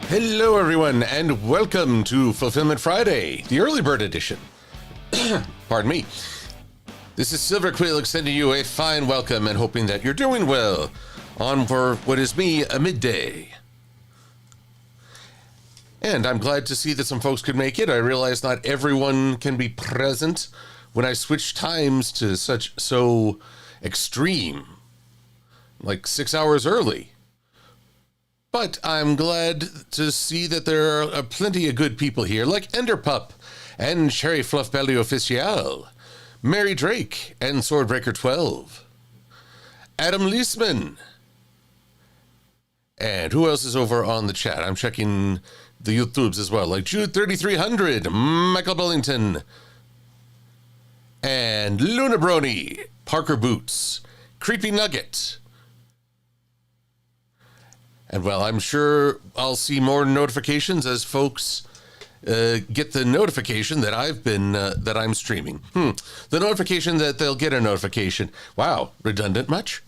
Hello, everyone, and welcome to Fulfillment Friday, the early bird edition. Pardon me. This is Silver-Quill extending you a fine welcome and hoping that you're doing well on for what is me, a midday. And I'm glad to see that some folks could make it. I realize not everyone can be present when I switch times to so extreme, like 6 hours early. But I'm glad to see that there are plenty of good people here, like Enderpup and Cherry Fluffbelly Official, Mary Drake and Swordbreaker 12, Adam Leisman, and who else is over on the chat? I'm checking the YouTubes as well, like Jude 3300, Michael Billington, and Luna Brony, Parker Boots, Creepy Nugget. And well, I'm sure I'll see more notifications as folks get the notification that that I'm streaming. The notification that they'll get a notification. Wow, redundant much?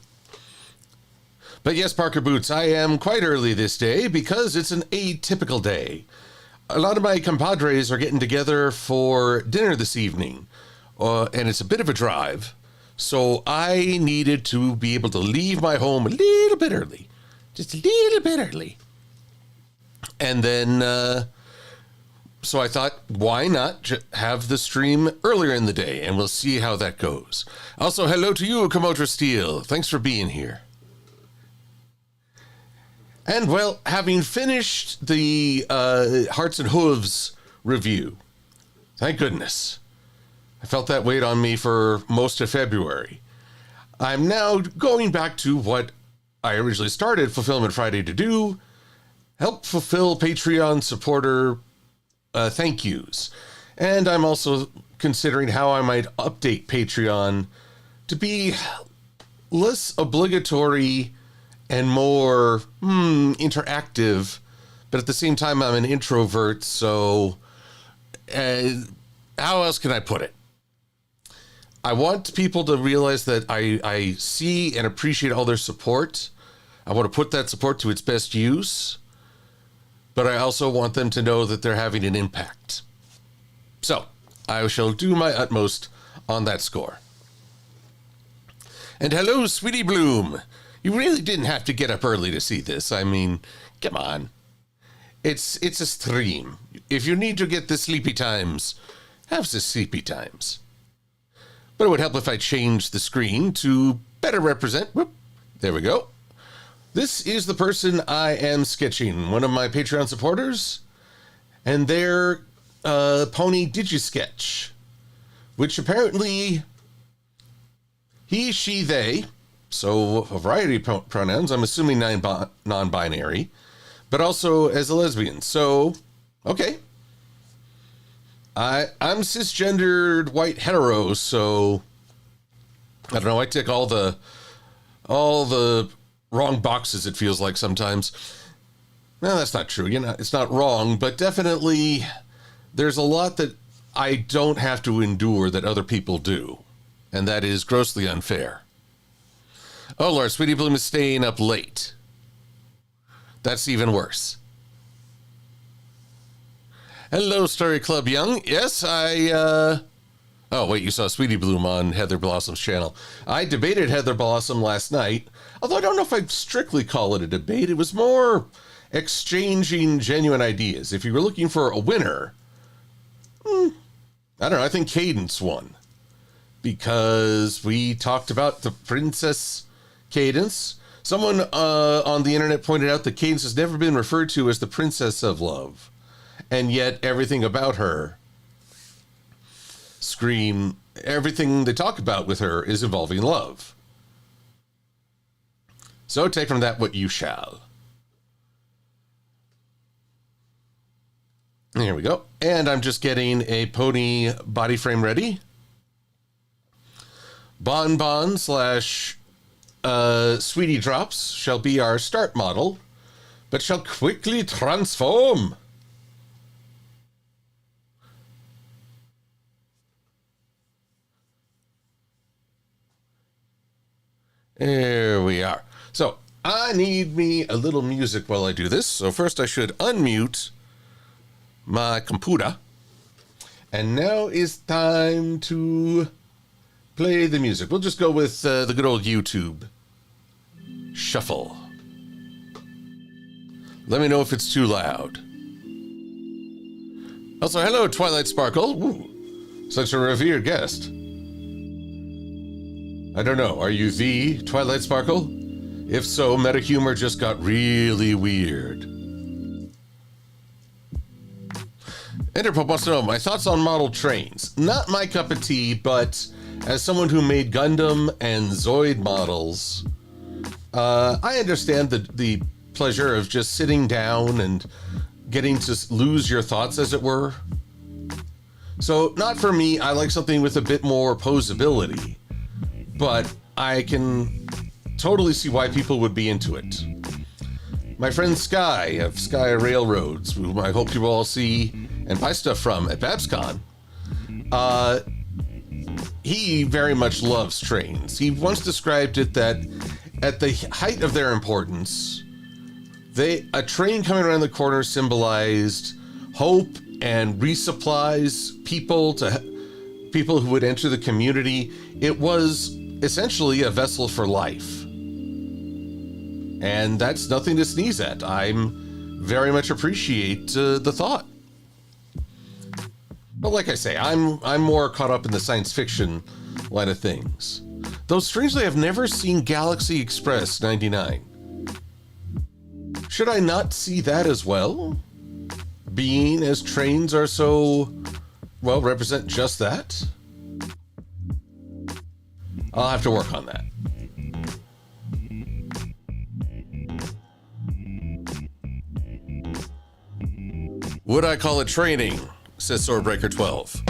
But yes, Parker Boots, I am quite early this day because it's an atypical day. A lot of my compadres are getting together for dinner this evening, and it's a bit of a drive. So I needed to be able to leave my home a little bit early. Just a little bit early. And then, so I thought, why not have the stream earlier in the day? And we'll see how that goes. Also, hello to you, Komotra Steel. Thanks for being here. And, well, having finished the Hearts and Hooves review, thank goodness. I felt that weight on me for most of February. I'm now going back to what I originally started Fulfillment Friday to do, help fulfill Patreon supporter thank yous. And I'm also considering how I might update Patreon to be less obligatory and more interactive, but at the same time I'm an introvert, so how else can I put it? I want people to realize that I see and appreciate all their support. I want to put that support to its best use, but I also want them to know that they're having an impact. So I shall do my utmost on that score. And hello, Sweetie Bloom. You really didn't have to get up early to see this. I mean, come on. It's a stream. If you need to get the sleepy times, have the sleepy times. But it would help if I changed the screen to better represent. Whoop, there we go. This is the person I am sketching, one of my Patreon supporters, and their pony Digi Sketch, which apparently he, she, they, so a variety of pronouns, I'm assuming non-binary, but also as a lesbian. So, okay. I'm cisgendered white hetero, so I don't know. I tick all the wrong boxes. It feels like sometimes. No, that's not true. It's not wrong, but definitely there's a lot that I don't have to endure that other people do, and that is grossly unfair. Oh Lord, Sweetie Bloom is staying up late. That's even worse. Hello, Story Club Young. Yes, oh, wait, you saw Sweetie Bloom on Heather Blossom's channel. I debated Heather Blossom last night, although I don't know if I'd strictly call it a debate. It was more exchanging genuine ideas. If you were looking for a winner, I don't know, I think Cadence won. Because we talked about the Princess Cadence. Someone on the internet pointed out that Cadence has never been referred to as the Princess of Love. And yet everything about her everything they talk about with her is involving love. So take from that what you shall. Here we go. And I'm just getting a pony body frame ready. Bonbon / Sweetie Drops shall be our start model, but shall quickly transform. There we are. So I need me a little music while I do this. So first I should unmute my computer. And now is time to play the music. We'll just go with the good old YouTube shuffle. Let me know if it's too loud. Also, hello, Twilight Sparkle. Ooh, such a revered guest. I don't know, are you the Twilight Sparkle? If so, meta humor just got really weird. Interpop wants to know my thoughts on model trains. Not my cup of tea, but as someone who made Gundam and Zoid models, I understand the pleasure of just sitting down and getting to lose your thoughts, as it were. So, not for me. I like something with a bit more posability, but I can totally see why people would be into it. My friend Sky of Sky Railroads, whom I hope you will all see and buy stuff from at BabsCon, he very much loves trains. He once described it that at the height of their importance, a train coming around the corner symbolized hope and resupplies people who would enter the community. It was essentially a vessel for life. And that's nothing to sneeze at. I'm very much appreciate the thought. But like I say, I'm more caught up in the science fiction line of things. Though strangely, I've never seen Galaxy Express 99. Should I not see that as well? Being as trains are so, well, represent just that? I'll have to work on that. Would I call it training? Says Swordbreaker 12.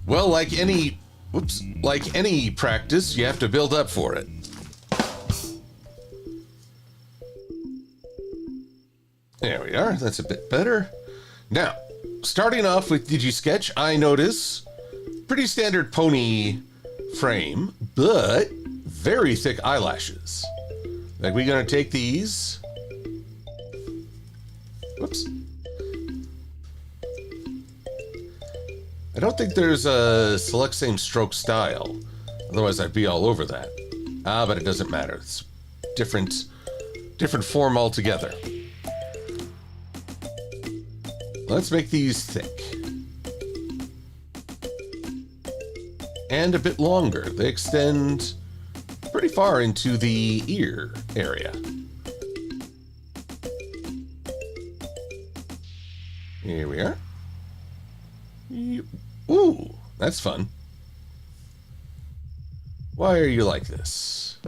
Well, like any practice, you have to build up for it. There we are. That's a bit better. Now, starting off with Digi Sketch, I notice pretty standard pony frame, but very thick eyelashes. Like, we're gonna take these. Whoops. I don't think there's a select same stroke style. Otherwise, I'd be all over that. But it doesn't matter. It's different form altogether. Let's make these thick. And a bit longer. They extend pretty far into the ear area. Here we are. Ooh, that's fun. Why are you like this?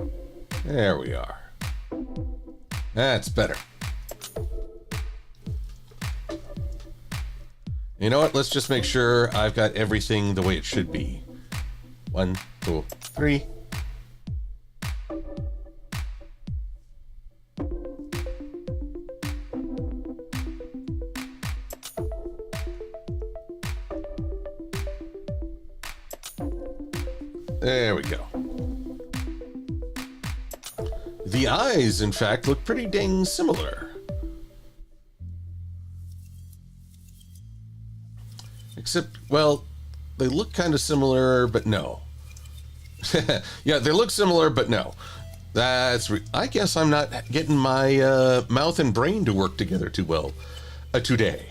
There we are. That's better. You know what? Let's just make sure I've got everything the way it should be. 1, 2, 3. There we go. The eyes, in fact, look pretty dang similar. Except, well, they look kind of similar, but no. Yeah, they look similar, but no. I guess I'm not getting my mouth and brain to work together too well today.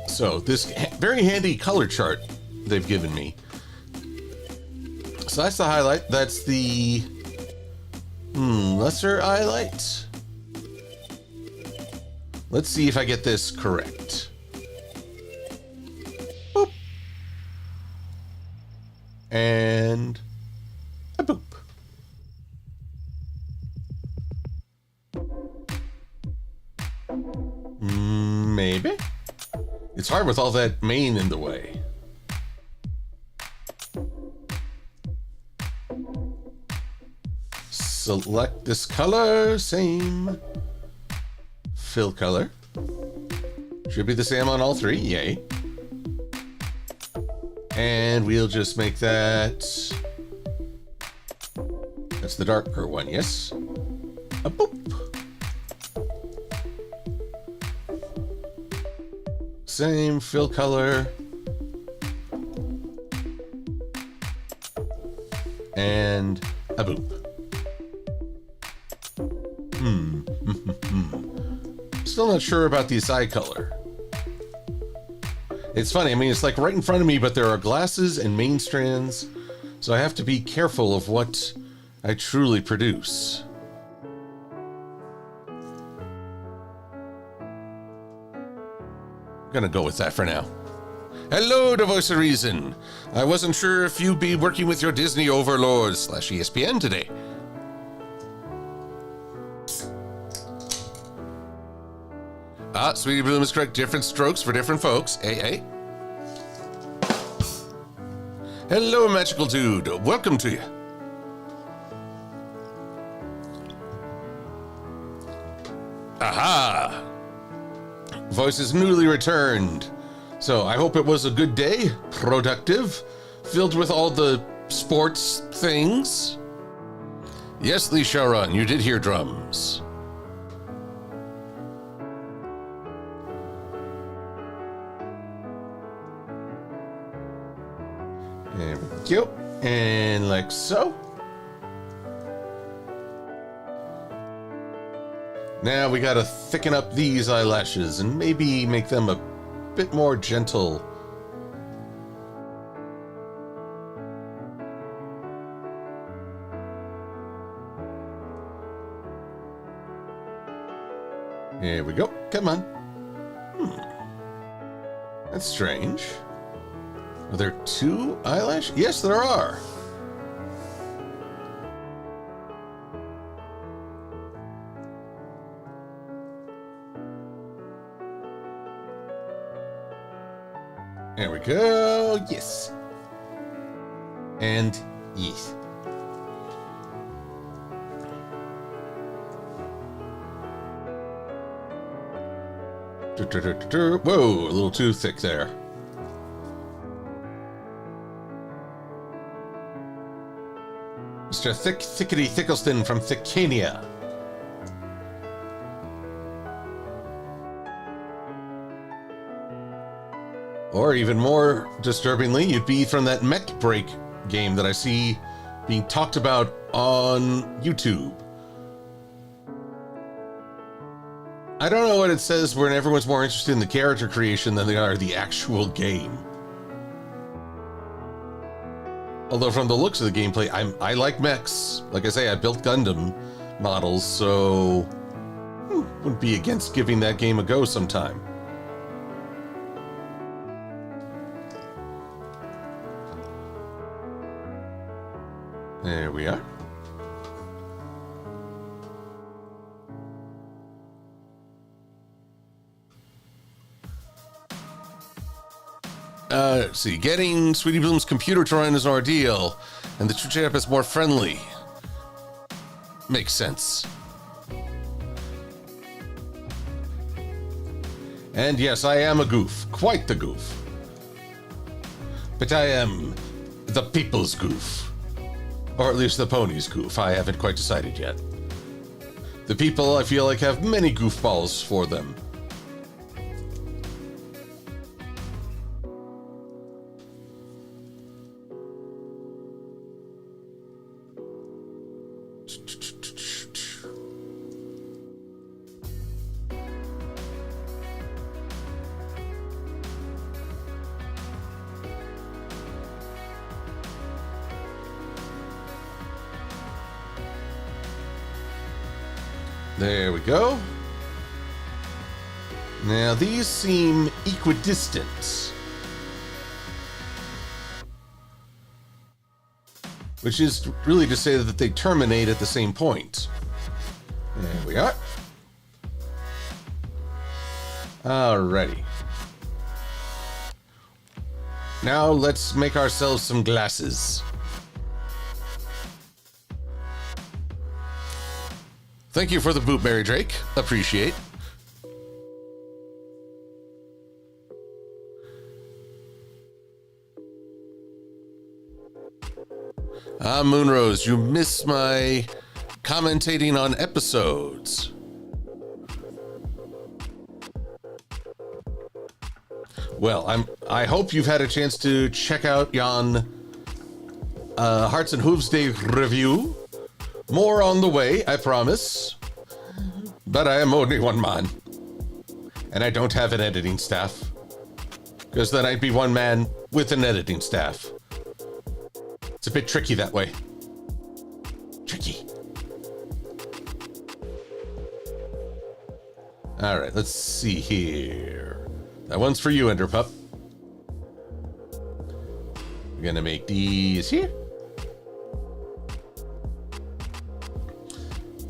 So, this very handy color chart they've given me. So that's the highlight. That's the lesser highlight. Let's see if I get this correct. Boop. And a boop. Maybe. It's hard with all that mane in the way. Select this color, same. Fill color. Should be the same on all three, yay. And we'll just make that That's the darker one, yes? A boop. Same fill color. And a boop. Still not sure about the eye color. It's funny, I mean, it's like right in front of me, but there are glasses and main strands, so I have to be careful of what I truly produce. I'm gonna go with that for now. Hello, the voice of reason. I wasn't sure if you'd be working with your Disney overlords / ESPN today. Ah, Sweetie Bloom is correct. Different strokes for different folks. Hey. Hello, magical dude. Welcome to you. Aha! Voice is newly returned. So I hope it was a good day, productive, filled with all the sports things. Yes, Lee Sharon, you did hear drums. There we go. And like so. Now we gotta thicken up these eyelashes and maybe make them a bit more gentle. Here we go. Come on. That's strange. Are there 2 eyelashes? Yes, there are. There we go. Yes. And yes. Whoa, a little too thick there. Mr. Thickety Thickleston from Thickania. Or even more disturbingly, you'd be from that Mech Break game that I see being talked about on YouTube. I don't know what it says when everyone's more interested in the character creation than they are the actual game. Although from the looks of the gameplay, I like mechs. Like I say, I built Gundam models, so wouldn't be against giving that game a go sometime. There we are. Let's see. Getting Sweetie Bloom's computer to run is an ordeal, and the True Champ is more friendly. Makes sense. And yes, I am a goof. Quite the goof. But I am the people's goof. Or at least the pony's goof. I haven't quite decided yet. The people, I feel like, have many goofballs for them. There we go. Now these seem equidistant, which is really to say that they terminate at the same point. There we are. Alrighty. Now let's make ourselves some glasses. Thank you for the boot, Mary Drake. Appreciate. Moonrose, you miss my commentating on episodes. Well, I hope you've had a chance to check out yon Hearts and Hooves Day review. More on the way, I promise. But I am only one man. And I don't have an editing staff. Because then I'd be one man with an editing staff. It's a bit tricky that way. Tricky. All right, let's see here. That one's for you, Enderpup. We're gonna make these here.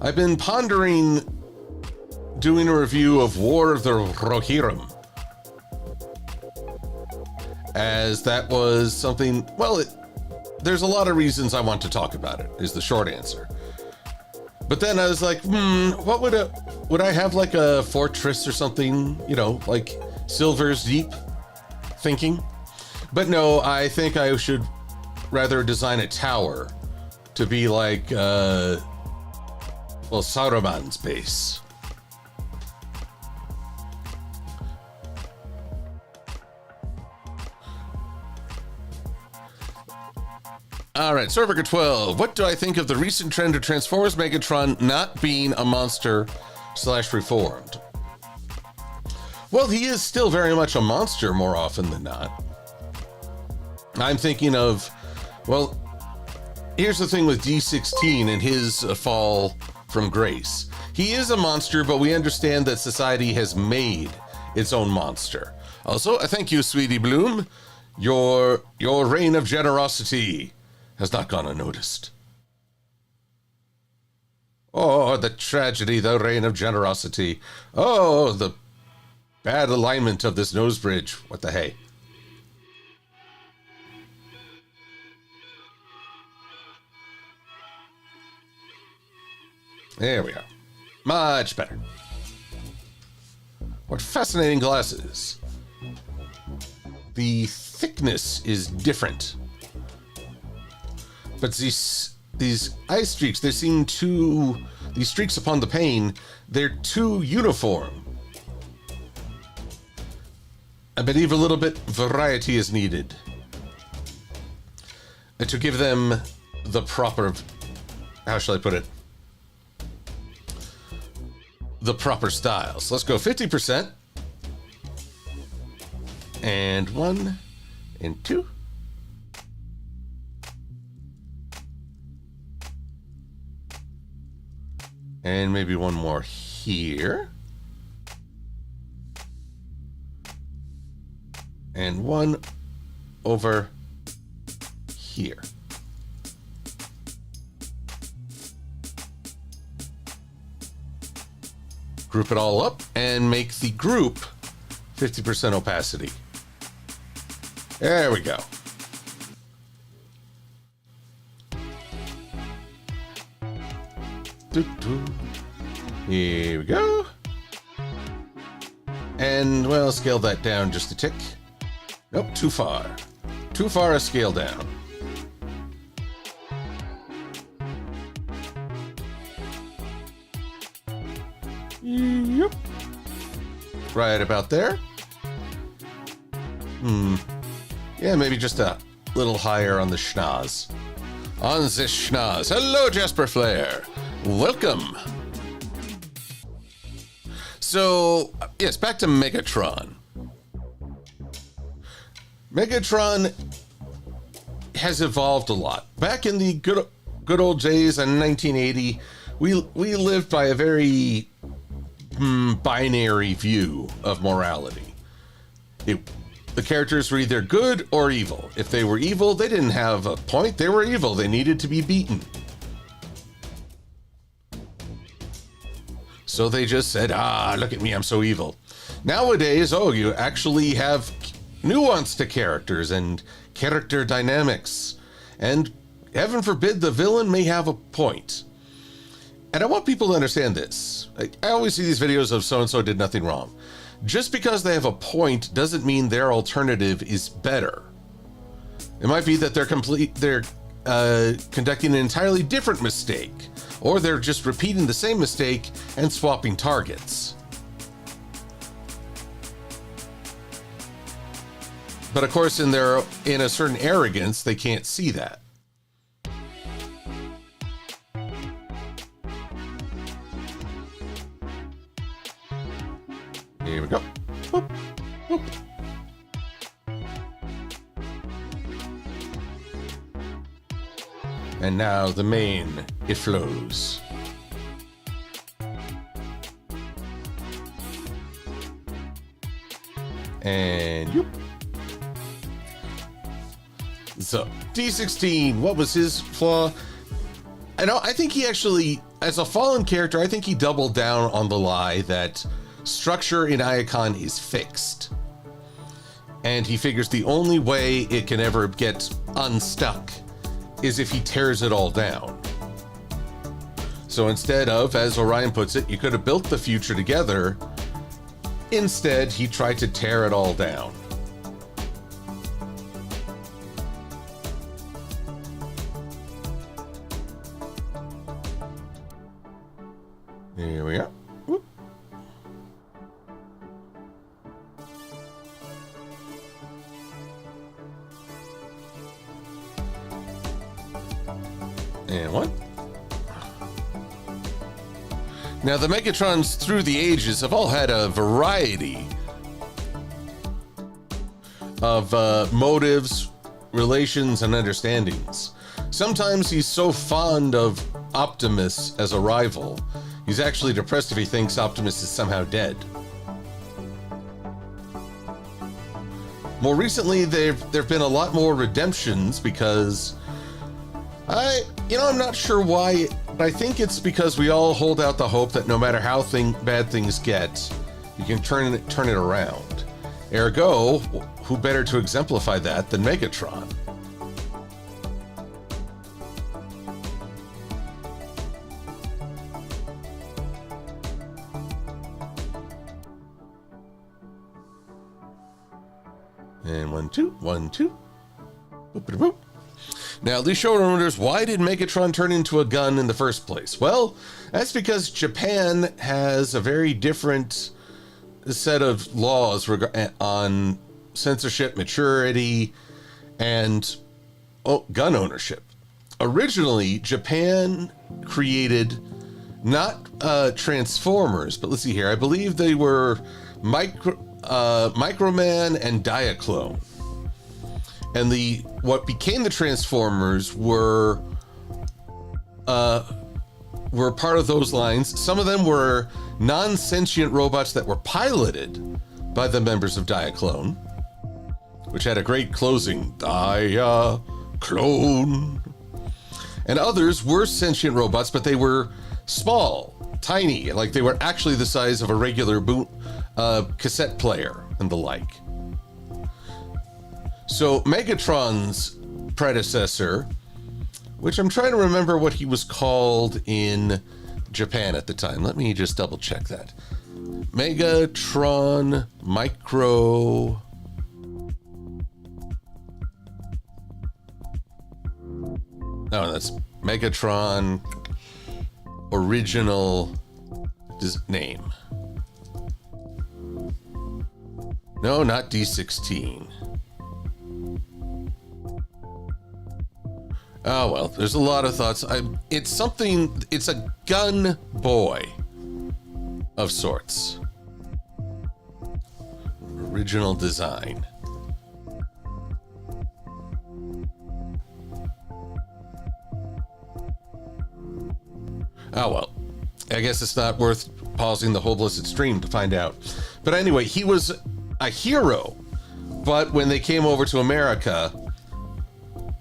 I've been pondering doing a review of War of the Rohirrim, as that was something, well, there's a lot of reasons I want to talk about it, is the short answer. But then I was like, what would I have like a fortress or something, you know, like Silver's Deep thinking? But no, I think I should rather design a tower to be like, well, Saruman's base. All right, Sorbica 12. What do I think of the recent trend of Transformers Megatron not being a monster / reformed? Well, he is still very much a monster more often than not. I'm thinking of, well, here's the thing with D16 and his fall from grace. He is a monster, but we understand that society has made its own monster. Also, thank you, Sweetie Bloom. Your reign of generosity has not gone unnoticed. Oh, the tragedy, the reign of generosity. Oh, the bad alignment of this nose bridge. What the hey? There we are. Much better. What fascinating glasses. The thickness is different. But these eye streaks, they seem too, these streaks upon the pane, they're too uniform. I believe a little bit variety is needed to give them the proper, how shall I put it? The proper style. So let's go 50%. And 1 and 2. And maybe one more here. And one over here. Group it all up and make the group 50% opacity. There we go. Here we go. And, well, scale that down just a tick. Nope, too far. Too far a scale down. Yep. Right about there. Yeah, maybe just a little higher on the schnoz. On this schnoz. Hello, Jasper Flare. Welcome. So, yes, back to Megatron. Megatron has evolved a lot. Back in the good old days in 1980, we lived by a very binary view of morality. The characters were either good or evil. If they were evil, they didn't have a point. They were evil. They needed to be beaten. So they just said, look at me, I'm so evil. Nowadays, you actually have nuance to characters and character dynamics. And heaven forbid the villain may have a point. And I want people to understand this. I always see these videos of so-and-so did nothing wrong. Just because they have a point doesn't mean their alternative is better. It might be that their conducting an entirely different mistake, or they're just repeating the same mistake and swapping targets. But of course, in a certain arrogance, they can't see that. Here we go. Boop, boop. And now the main, it flows. And you. So, D16, what was his flaw? I think he actually, as a fallen character, I think he doubled down on the lie that structure in Iacon is fixed. And he figures the only way it can ever get unstuck is if he tears it all down. So instead of, as Orion puts it, you could have built the future together. Instead, he tried to tear it all down. Here we are. Whoop. And one. Now, the Megatrons through the ages have all had a variety of motives, relations, and understandings. Sometimes he's so fond of Optimus as a rival, he's actually depressed if he thinks Optimus is somehow dead. More recently, there've been a lot more redemptions because I'm not sure why, but I think it's because we all hold out the hope that no matter how bad things get, you can turn it around. Ergo, who better to exemplify that than Megatron? And 1, 2, 1, 2. Boop-a-da-boop. Now, the showrunner wonders, why did Megatron turn into a gun in the first place? Well, that's because Japan has a very different set of laws on censorship, maturity, and gun ownership. Originally, Japan created not Transformers, but let's see here. I believe they were Microman and Diaclone. And what became the Transformers were part of those lines. Some of them were non-sentient robots that were piloted by the members of Diaclone, which had a great closing, Diaclone. And others were sentient robots, but they were small, tiny, like they were actually the size of a regular cassette player and the like. So Megatron's predecessor, which I'm trying to remember what he was called in Japan at the time. Let me just double check that. Megatron Micro... No, that's Megatron original name. No, not D16. Oh, well, there's a lot of thoughts. It's a gun boy of sorts. Original design. Oh, well, I guess it's not worth pausing the whole blessed stream to find out. But anyway, he was a hero, but when they came over to America,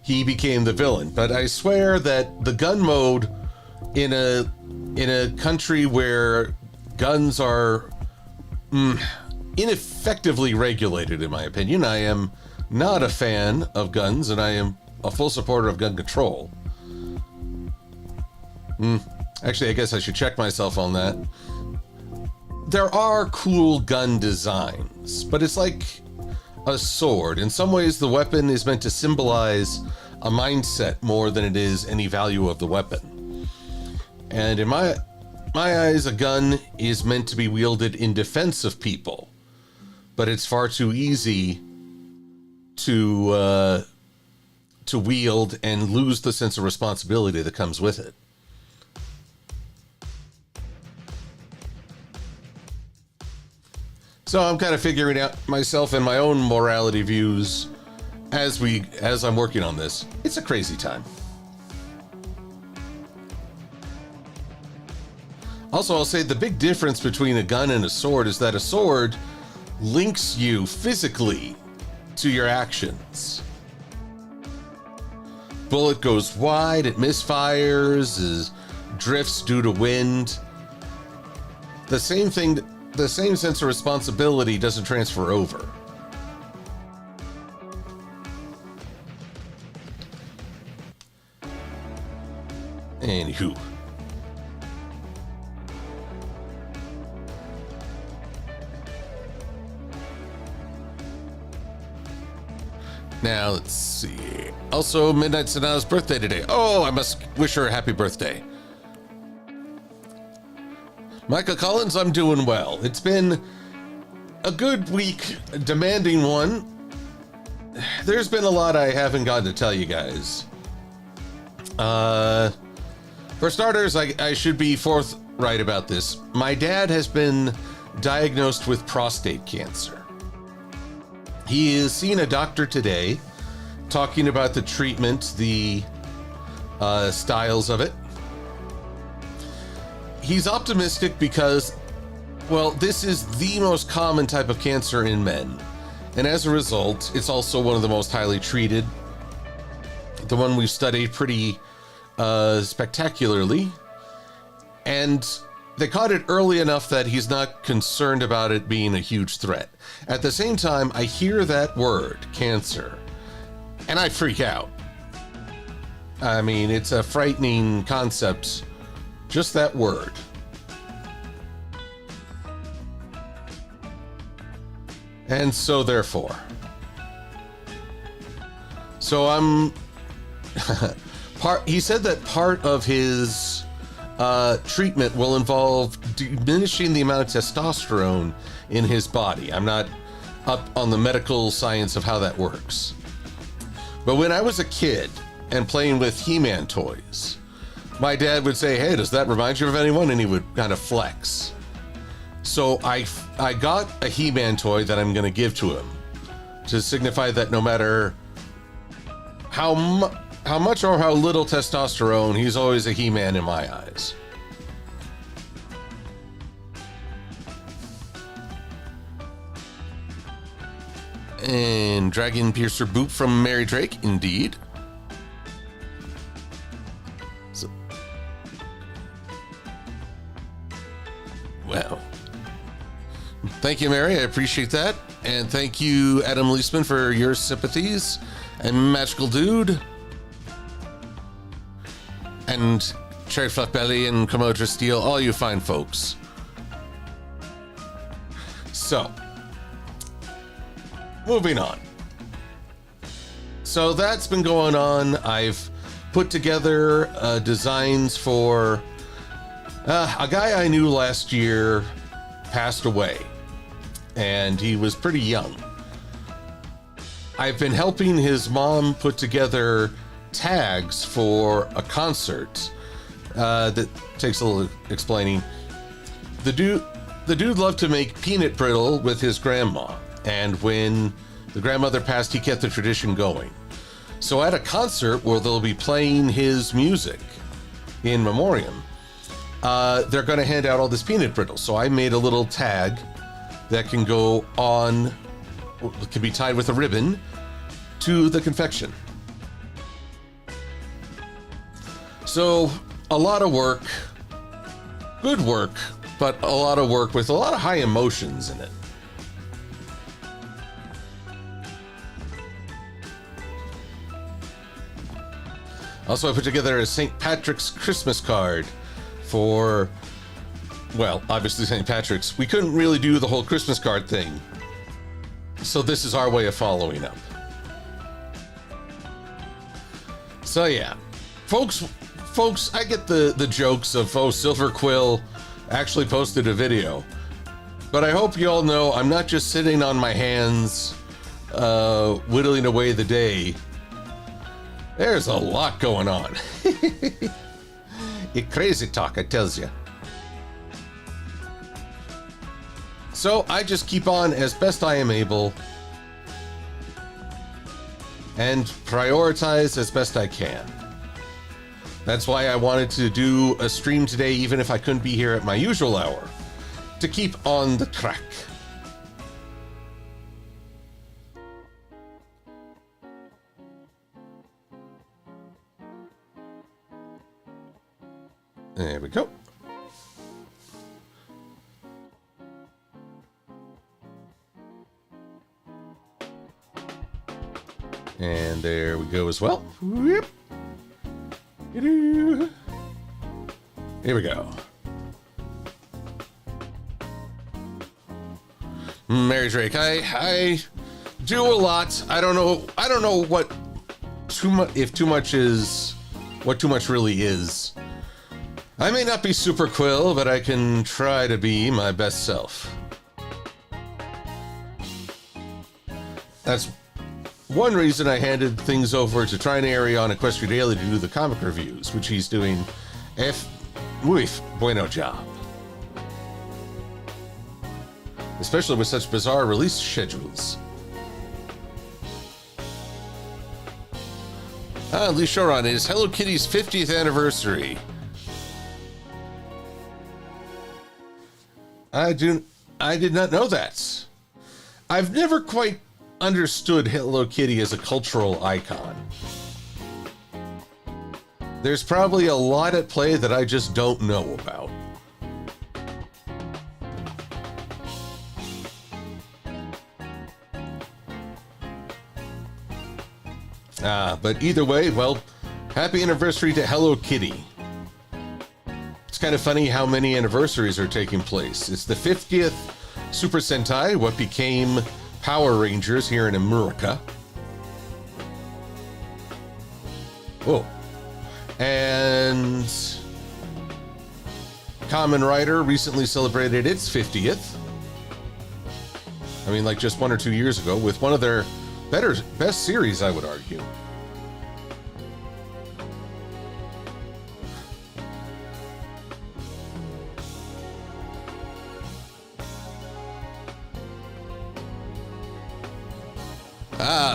he became the villain. But I swear that the gun mode in a country where guns are ineffectively regulated, in my opinion, I am not a fan of guns, and I am a full supporter of gun control. Actually, I guess I should check myself on that. There are cool gun designs, but it's like a sword. In some ways, the weapon is meant to symbolize a mindset more than it is any value of the weapon. And in my eyes, a gun is meant to be wielded in defense of people, but it's far too easy to wield and lose the sense of responsibility that comes with it. So I'm kind of figuring out myself and my own morality views as I'm working on this. It's a crazy time. Also, I'll say the big difference between a gun and a sword is that a sword links you physically to your actions. Bullet goes wide, it misfires, drifts due to wind. The same sense of responsibility doesn't transfer over. Anywho. Now, let's see. Also, Midnight Sonata's birthday today. Oh, I must wish her a happy birthday. Michael Collins, I'm doing well. It's been a good week, a demanding one. There's been a lot I haven't gotten to tell you guys. For starters, I should be forthright about this. My dad has been diagnosed with prostate cancer. He is seeing a doctor today, talking about the treatment, the styles of it. He's optimistic because, well, this is the most common type of cancer in men. And as a result, it's also one of the most highly treated. The one we've studied pretty spectacularly. And they caught it early enough that he's not concerned about it being a huge threat. At the same time, I hear that word, cancer, and I freak out. I mean, it's a frightening concept, just that word. And so therefore. So I'm... he said that part of his treatment will involve diminishing the amount of testosterone in his body. I'm not up on the medical science of how that works. But when I was a kid and playing with He-Man toys, my dad would say, "Hey, does that remind you of anyone?" And he would kind of flex. So I got a He-Man toy that I'm going to give to him to signify that no matter how much or how little testosterone, he's always a He-Man in my eyes. And Dragon Piercer boot from Mary Drake, indeed. So, well, thank you, Mary. I appreciate that. And thank you, Adam Leisman, for your sympathies. And Magical Dude. And Cherry Fluff Belly and Komodo Steel, all you fine folks. So, moving on. So that's been going on. I've put together designs for a guy I knew last year passed away, and he was pretty young. I've been helping his mom put together tags for a concert that takes a little explaining. The dude loved to make peanut brittle with his grandma, and when the grandmother passed, he kept the tradition going. So at a concert where they'll be playing his music in memoriam, they're going to hand out all this peanut brittle. So I made a little tag that can go on, can be tied with a ribbon to the confection. So a lot of work, good work, but a lot of work with a lot of high emotions in it. Also, I put together a St. Patrick's Christmas card for, well, obviously St. Patrick's. We couldn't really do the whole Christmas card thing, so this is our way of following up. So yeah, folks, I get the jokes of, oh, Silver-Quill actually posted a video, but I hope you all know I'm not just sitting on my hands, whittling away the day. There's a lot going on. You crazy talk, I tells you. So I just keep on as best I am able and prioritize as best I can. That's why I wanted to do a stream today, even if I couldn't be here at my usual hour, to keep on the track. There we go. And there we go as well. Whoop. Here we go. Mary Drake, I do a lot. I don't know what too much, if too much is what too much really is. I may not be Super Quill, but I can try to be my best self. That's one reason I handed things over to Trinary on Equestria Daily to do the comic reviews, which he's doing muy bueno job. Especially with such bizarre release schedules. Lee Shoron, it is Hello Kitty's 50th anniversary. I did not know that. I've never quite understood Hello Kitty as a cultural icon. There's probably a lot at play that I just don't know about. But either way, well, happy anniversary to Hello Kitty. It's kind of funny how many anniversaries are taking place. It's the 50th Super Sentai, what became Power Rangers here in America. Oh. And Kamen Rider recently celebrated its 50th. I mean, like just 1 or 2 years ago, with one of their best series, I would argue.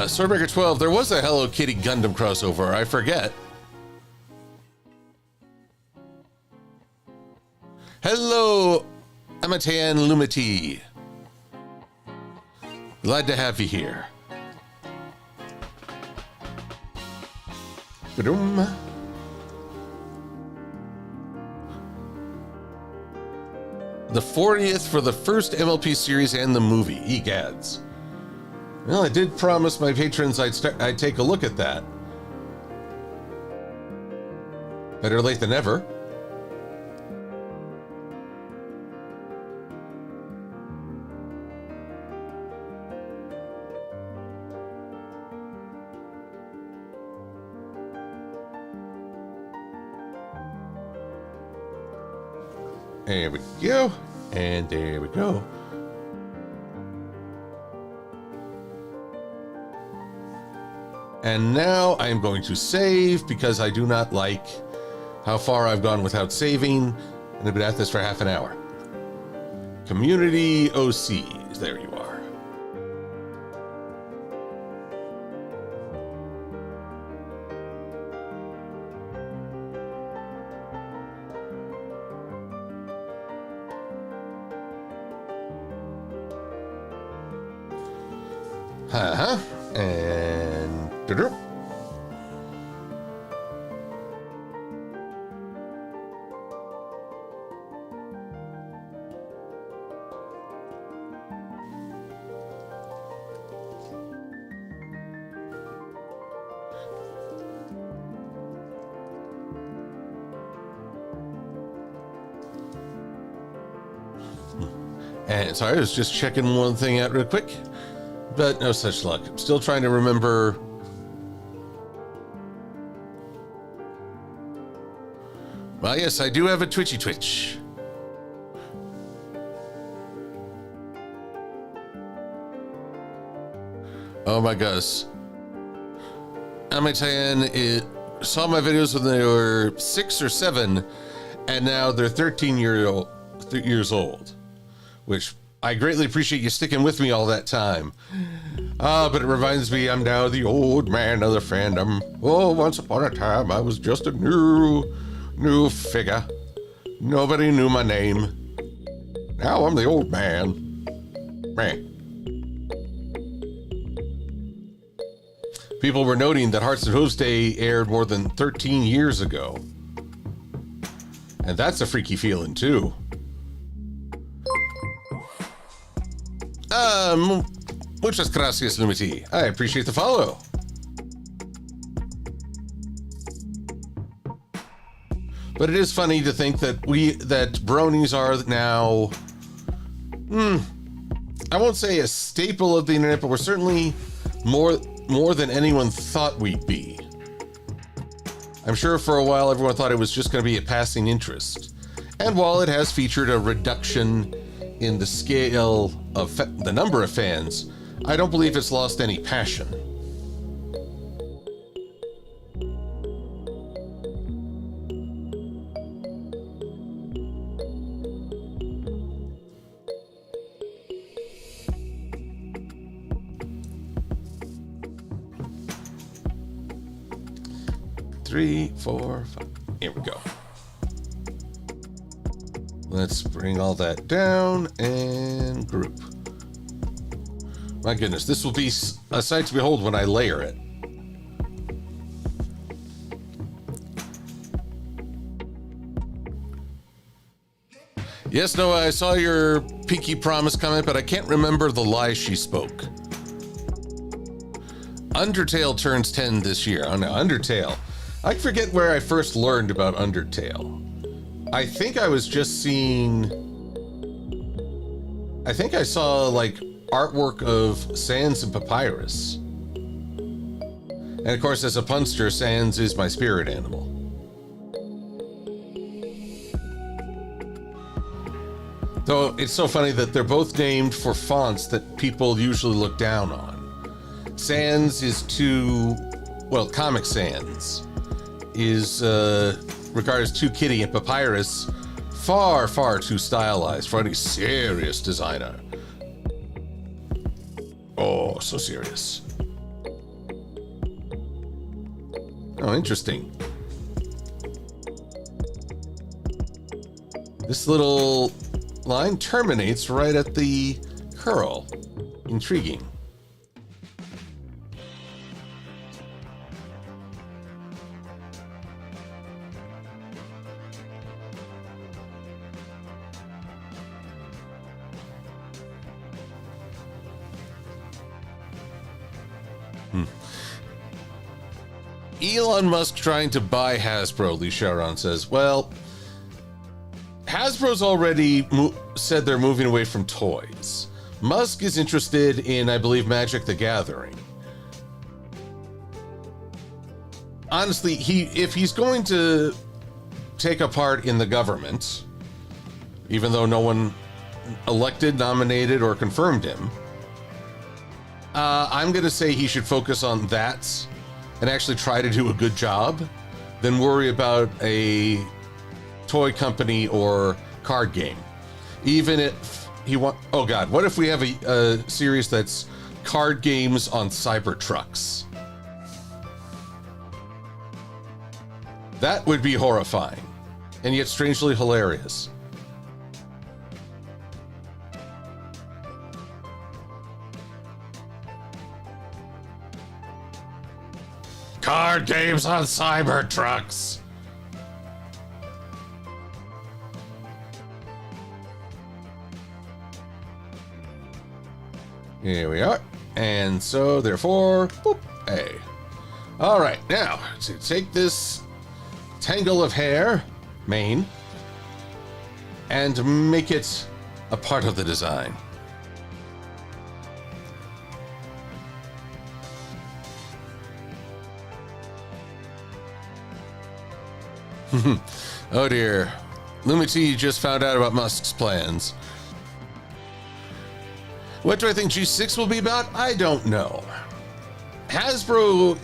Swordbreaker 12, there was a Hello Kitty Gundam crossover, I forget. Hello, Amatan Lumity. Glad to have you here. Ba-dum. The 40th for the first MLP series and the movie, egads. Well, I did promise my patrons I'd take a look at that. Better late than never. There we go. And there we go. And now I am going to save because I do not like how far I've gone without saving. And I've been at this for half an hour. Community OCs, there you are. And sorry, I was just checking one thing out real quick, but no such luck. I'm still trying to remember Well, yes, I do have a twitchy twitch. Oh my gosh. Amitayan saw my videos when they were 6 or 7, and now they're 13 years old, which I greatly appreciate you sticking with me all that time. But it reminds me I'm now the old man of the fandom. Oh, once upon a time, I was just a new figure. Nobody knew my name. Now I'm the old man. Man. People were noting that Hearts and Hooves Day aired more than 13 years ago. And that's a freaky feeling, too. Muchas gracias, Lumity. I appreciate the follow. But it is funny to think that bronies are now, I won't say a staple of the internet, but we're certainly more than anyone thought we'd be. I'm sure for a while everyone thought it was just going to be a passing interest. And while it has featured a reduction in the scale of the number of fans, I don't believe it's lost any passion. Three, four, five. Here we go. Let's bring all that down and group. My goodness, this will be a sight to behold when I layer it. Yes, Noah, I saw your Pinky Promise comment, but I can't remember the lie she spoke. Undertale turns 10 this year. Oh no, Undertale. I forget where I first learned about Undertale. I think I was just seeing... I think I saw, like, artwork of Sans and Papyrus. And of course, as a punster, Sans is my spirit animal. Though it's so funny that they're both named for fonts that people usually look down on. Sans is Comic Sans is regarded as too kiddie, and Papyrus far, far too stylized for any serious designer. Oh, so serious. Oh, interesting. This little line terminates right at the curl. Intriguing. Elon Musk trying to buy Hasbro, Lee Sharon says. Well, Hasbro's already said they're moving away from toys. Musk is interested in, I believe, Magic the Gathering. Honestly, if he's going to take a part in the government, even though no one elected, nominated, or confirmed him, I'm going to say he should focus on that and actually try to do a good job, then worry about a toy company or card game. Even if he oh God, what if we have a series that's card games on Cybertrucks? That would be horrifying, and yet strangely hilarious. Card games on Cybertrucks. Here we are. And so, therefore, boop, A. All right, now, to take this tangle of hair, mane, and make it a part of the design. Oh dear. Lumity just found out about Musk's plans. What do I think G6 will be about? I don't know. Hasbro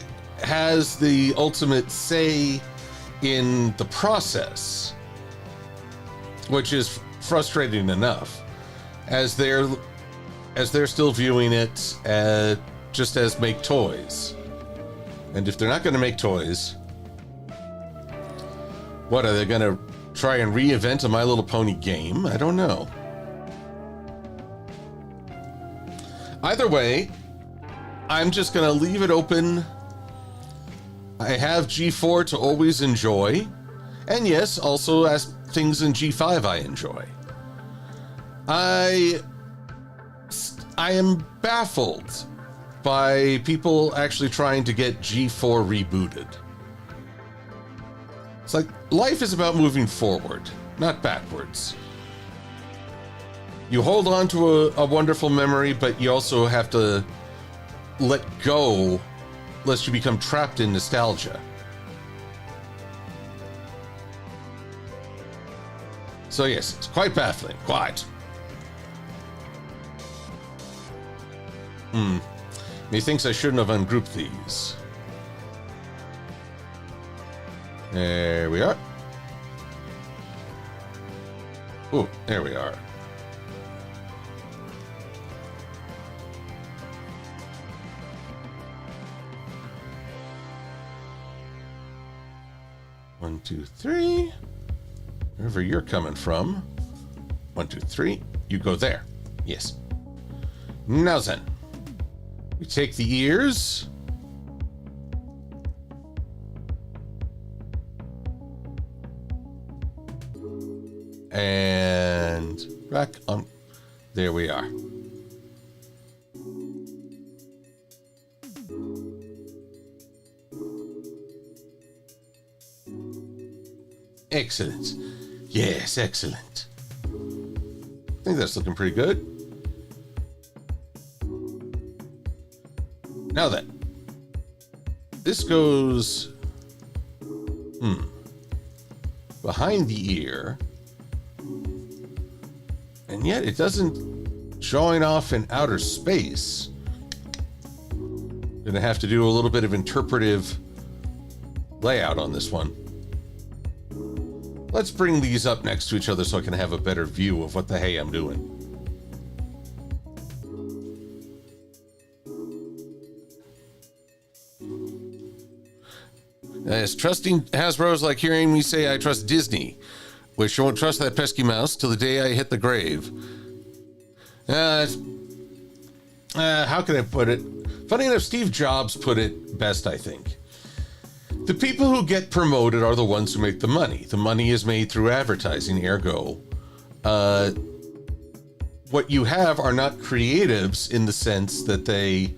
has the ultimate say in the process, which is frustrating enough, as they're still viewing it just as make toys. And if they're not going to make toys, what are they going to try and reinvent a My Little Pony game? I don't know. Either way, I'm just going to leave it open. I have G4 to always enjoy. And yes, also as things in G5 I enjoy. I am baffled by people actually trying to get G4 rebooted. It's like, life is about moving forward, not backwards. You hold on to a wonderful memory, but you also have to let go lest you become trapped in nostalgia. So yes, it's quite baffling, quite. Methinks I shouldn't have ungrouped these. There we are. Oh, there we are. One, two, three. Wherever you're coming from. 1, 2, 3. You go there. Yes. Now then, we take the ears. And back on. There we are. Excellent. Yes, excellent. I think that's looking pretty good. Now then, this goes behind the ear, and yet it doesn't join off in outer space. Gonna have to do a little bit of interpretive layout on this one. Let's bring these up next to each other so I can have a better view of what the hey I'm doing. As trusting Hasbro is like hearing me say I trust Disney, which I won't trust that pesky mouse till the day I hit the grave. How can I put it? Funny enough, Steve Jobs put it best, I think. The people who get promoted are the ones who make the money. The money is made through advertising, ergo. What you have are not creatives in the sense that they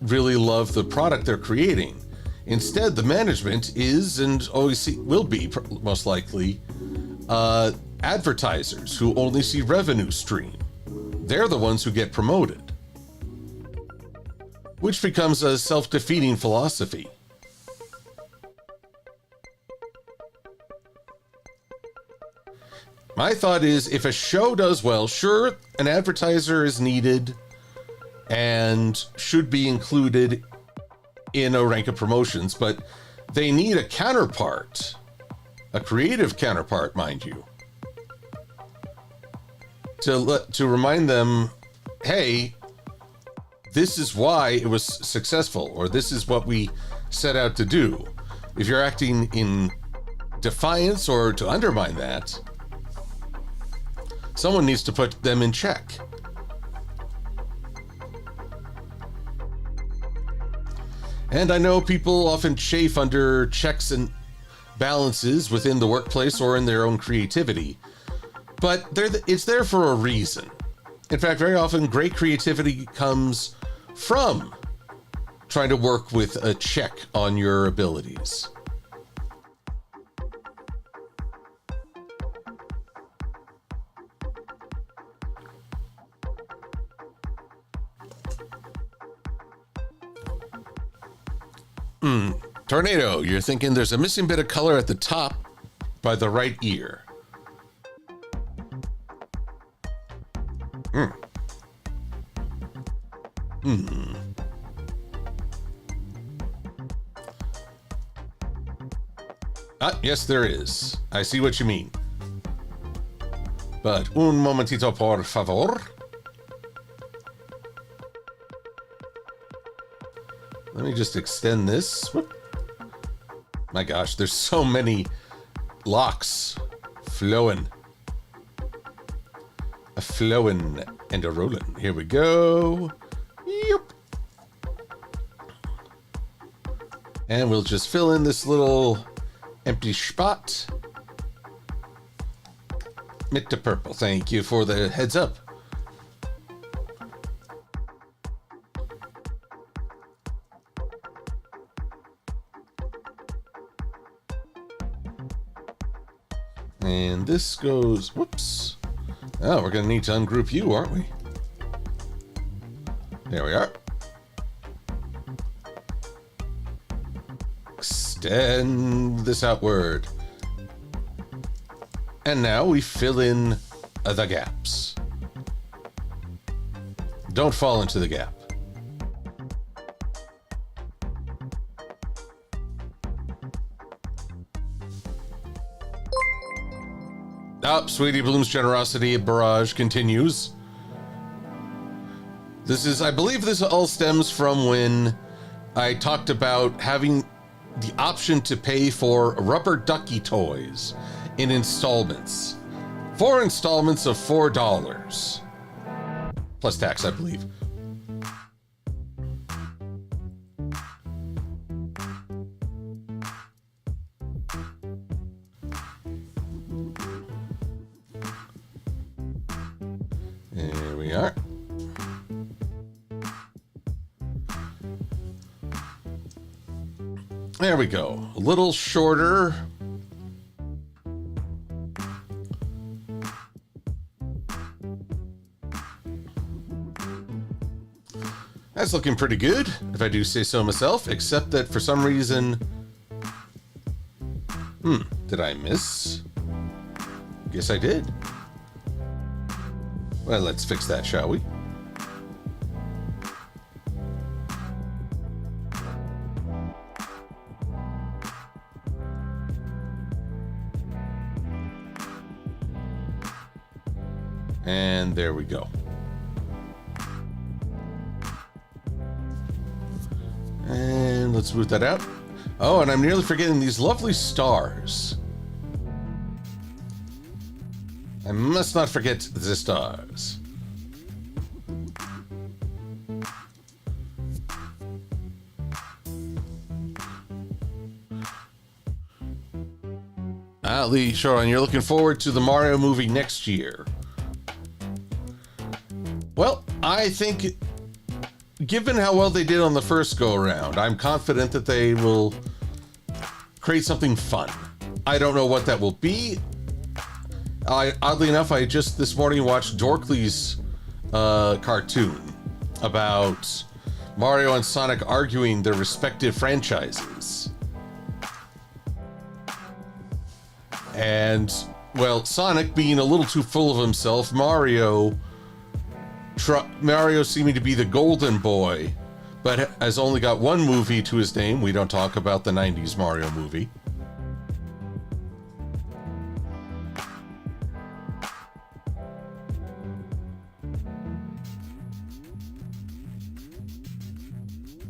really love the product they're creating. Instead, the management is, and always will be, most likely, advertisers who only see revenue stream. They're the ones who get promoted, which becomes a self-defeating philosophy. My thought is, if a show does well, sure, an advertiser is needed and should be included in a rank of promotions, but they need a counterpart, a creative counterpart, mind you, to remind them, hey, this is why it was successful, or this is what we set out to do. If you're acting in defiance or to undermine that, someone needs to put them in check. And I know people often chafe under checks and balances within the workplace or in their own creativity, but it's there for a reason. In fact, very often great creativity comes from trying to work with a check on your abilities. Tornado, you're thinking there's a missing bit of color at the top by the right ear. Ah, yes, there is. I see what you mean. But un momentito, por favor. Let me just extend this. Whoop. My gosh, there's so many locks flowing. A flowing and a rolling. Here we go. Yep. And we'll just fill in this little empty spot. Mr. Purple, thank you for the heads up. And this goes, whoops. Oh, we're going to need to ungroup you, aren't we? There we are. Extend this outward. And now we fill in the gaps. Don't fall into the gap. Oh, Sweetie Bloom's generosity barrage continues. This is, I believe this all stems from when I talked about having the option to pay for rubber ducky toys in installments. 4 installments of $4. Plus tax, I believe. There we are. There we go. A little shorter. That's looking pretty good, if I do say so myself, except that for some reason... did I miss? Guess I did. Well, let's fix that, shall we? And there we go. And let's root that out. Oh, and I'm nearly forgetting these lovely stars. I must not forget the stars. Lee Sharon, you're looking forward to the Mario movie next year. Well, I think, given how well they did on the first go-around, I'm confident that they will create something fun. I don't know what that will be. Oddly enough, I just this morning watched Dorkly's cartoon about Mario and Sonic arguing their respective franchises. And, well, Sonic being a little too full of himself, Mario seeming to be the golden boy, but has only got one movie to his name. We don't talk about the 90s Mario movie.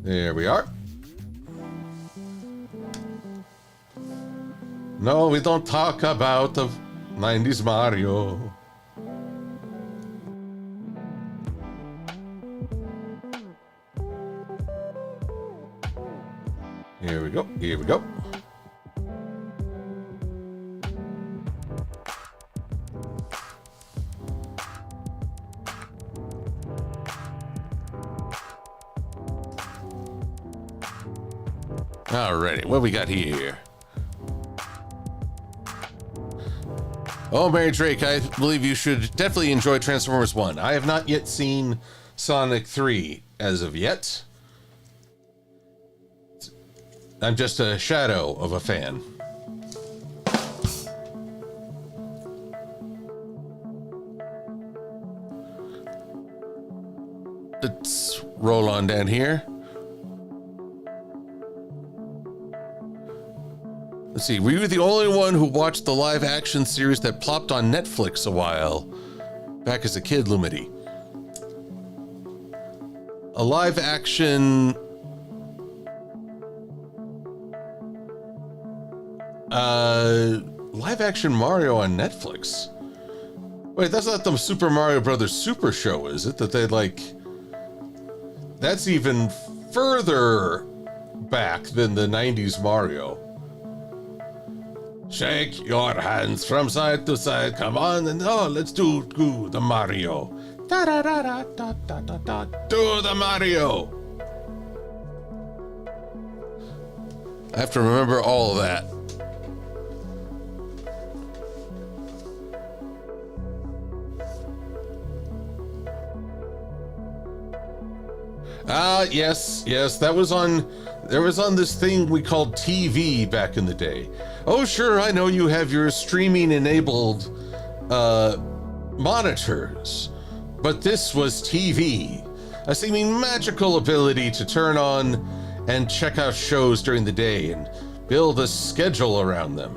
There we are. No, we don't talk about the 90s Mario. Here we go. Here we go. Alrighty, what we got here? Oh, Mary Drake, I believe you should definitely enjoy Transformers 1. I have not yet seen Sonic 3 as of yet. I'm just a shadow of a fan. let's roll on down here. Let's see, were you the only one who watched the live action series that plopped on Netflix a while back as a kid, Lumity? A live action Mario on Netflix. Wait, that's not the Super Mario Brothers Super Show, is it? That they like, that's even further back than the 90s Mario. Shake your hands from side to side. Come on, and let's do the Mario. Da da da da da da da da. Do the Mario. I have to remember all of that. Yes, that was on, there was on this thing we called TV back in the day. Oh, sure, I know you have your streaming enabled monitors, but this was TV. A seeming magical ability to turn on and check out shows during the day and build a schedule around them.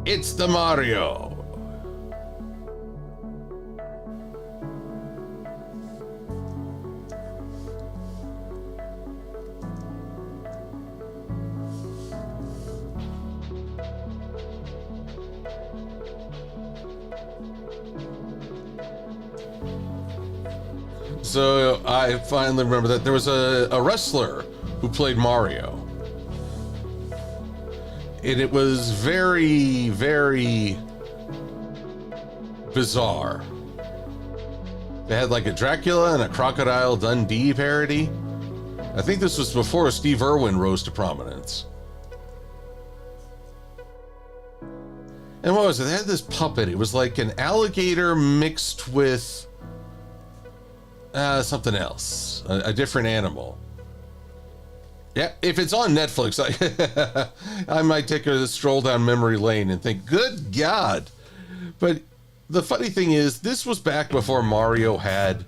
It's the Mario. So I finally remember that there was a wrestler who played Mario. And it was very, very bizarre. They had like a Dracula and a Crocodile Dundee parody. I think this was before Steve Irwin rose to prominence. And what was it? They had this puppet. It was like an alligator mixed with something else, a different animal. Yeah, if it's on Netflix, I might take a stroll down memory lane and think, good God. But the funny thing is, this was back before Mario had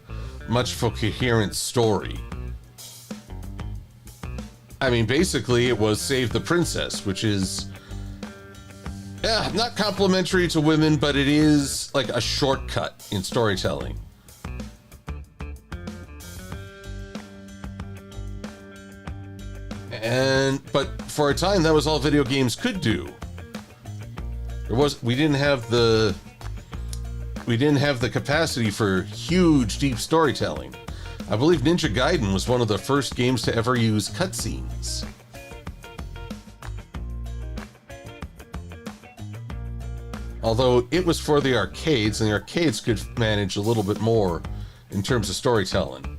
much of a coherent story. I mean, basically, it was Save the Princess, which is not complimentary to women, but it is like a shortcut in storytelling. But for a time, that was all video games could do. We didn't have the capacity for huge, deep storytelling. I believe Ninja Gaiden was one of the first games to ever use cutscenes. Although it was for the arcades, and the arcades could manage a little bit more in terms of storytelling.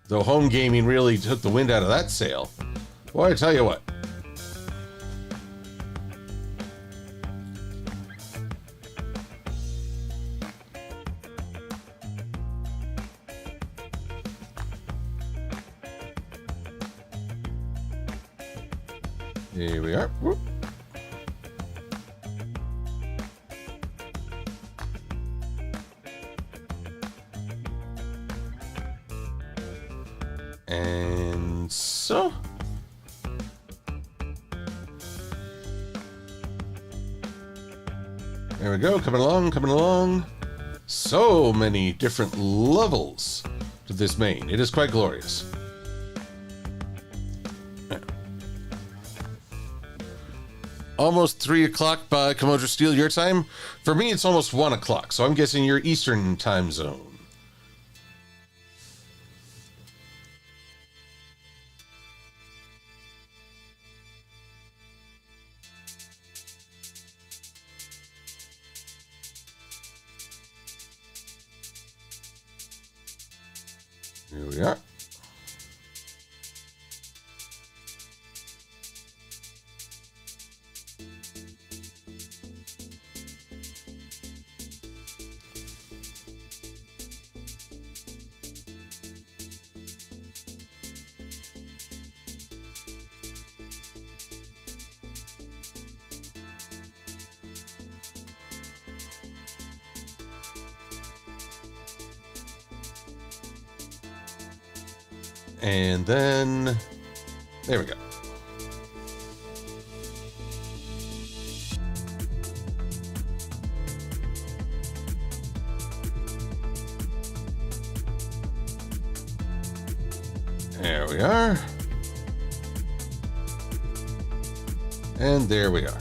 Though home gaming really took the wind out of that sail. Boy, I tell you what. Here we are. Whoop. And so there we go, coming along. So many different levels to this main. It is quite glorious. Almost 3 o'clock by Komodo Steel, your time. For me, it's almost 1 o'clock, so I'm guessing you're Eastern time zone. Here we are. And then, there we go. There we are. And there we are.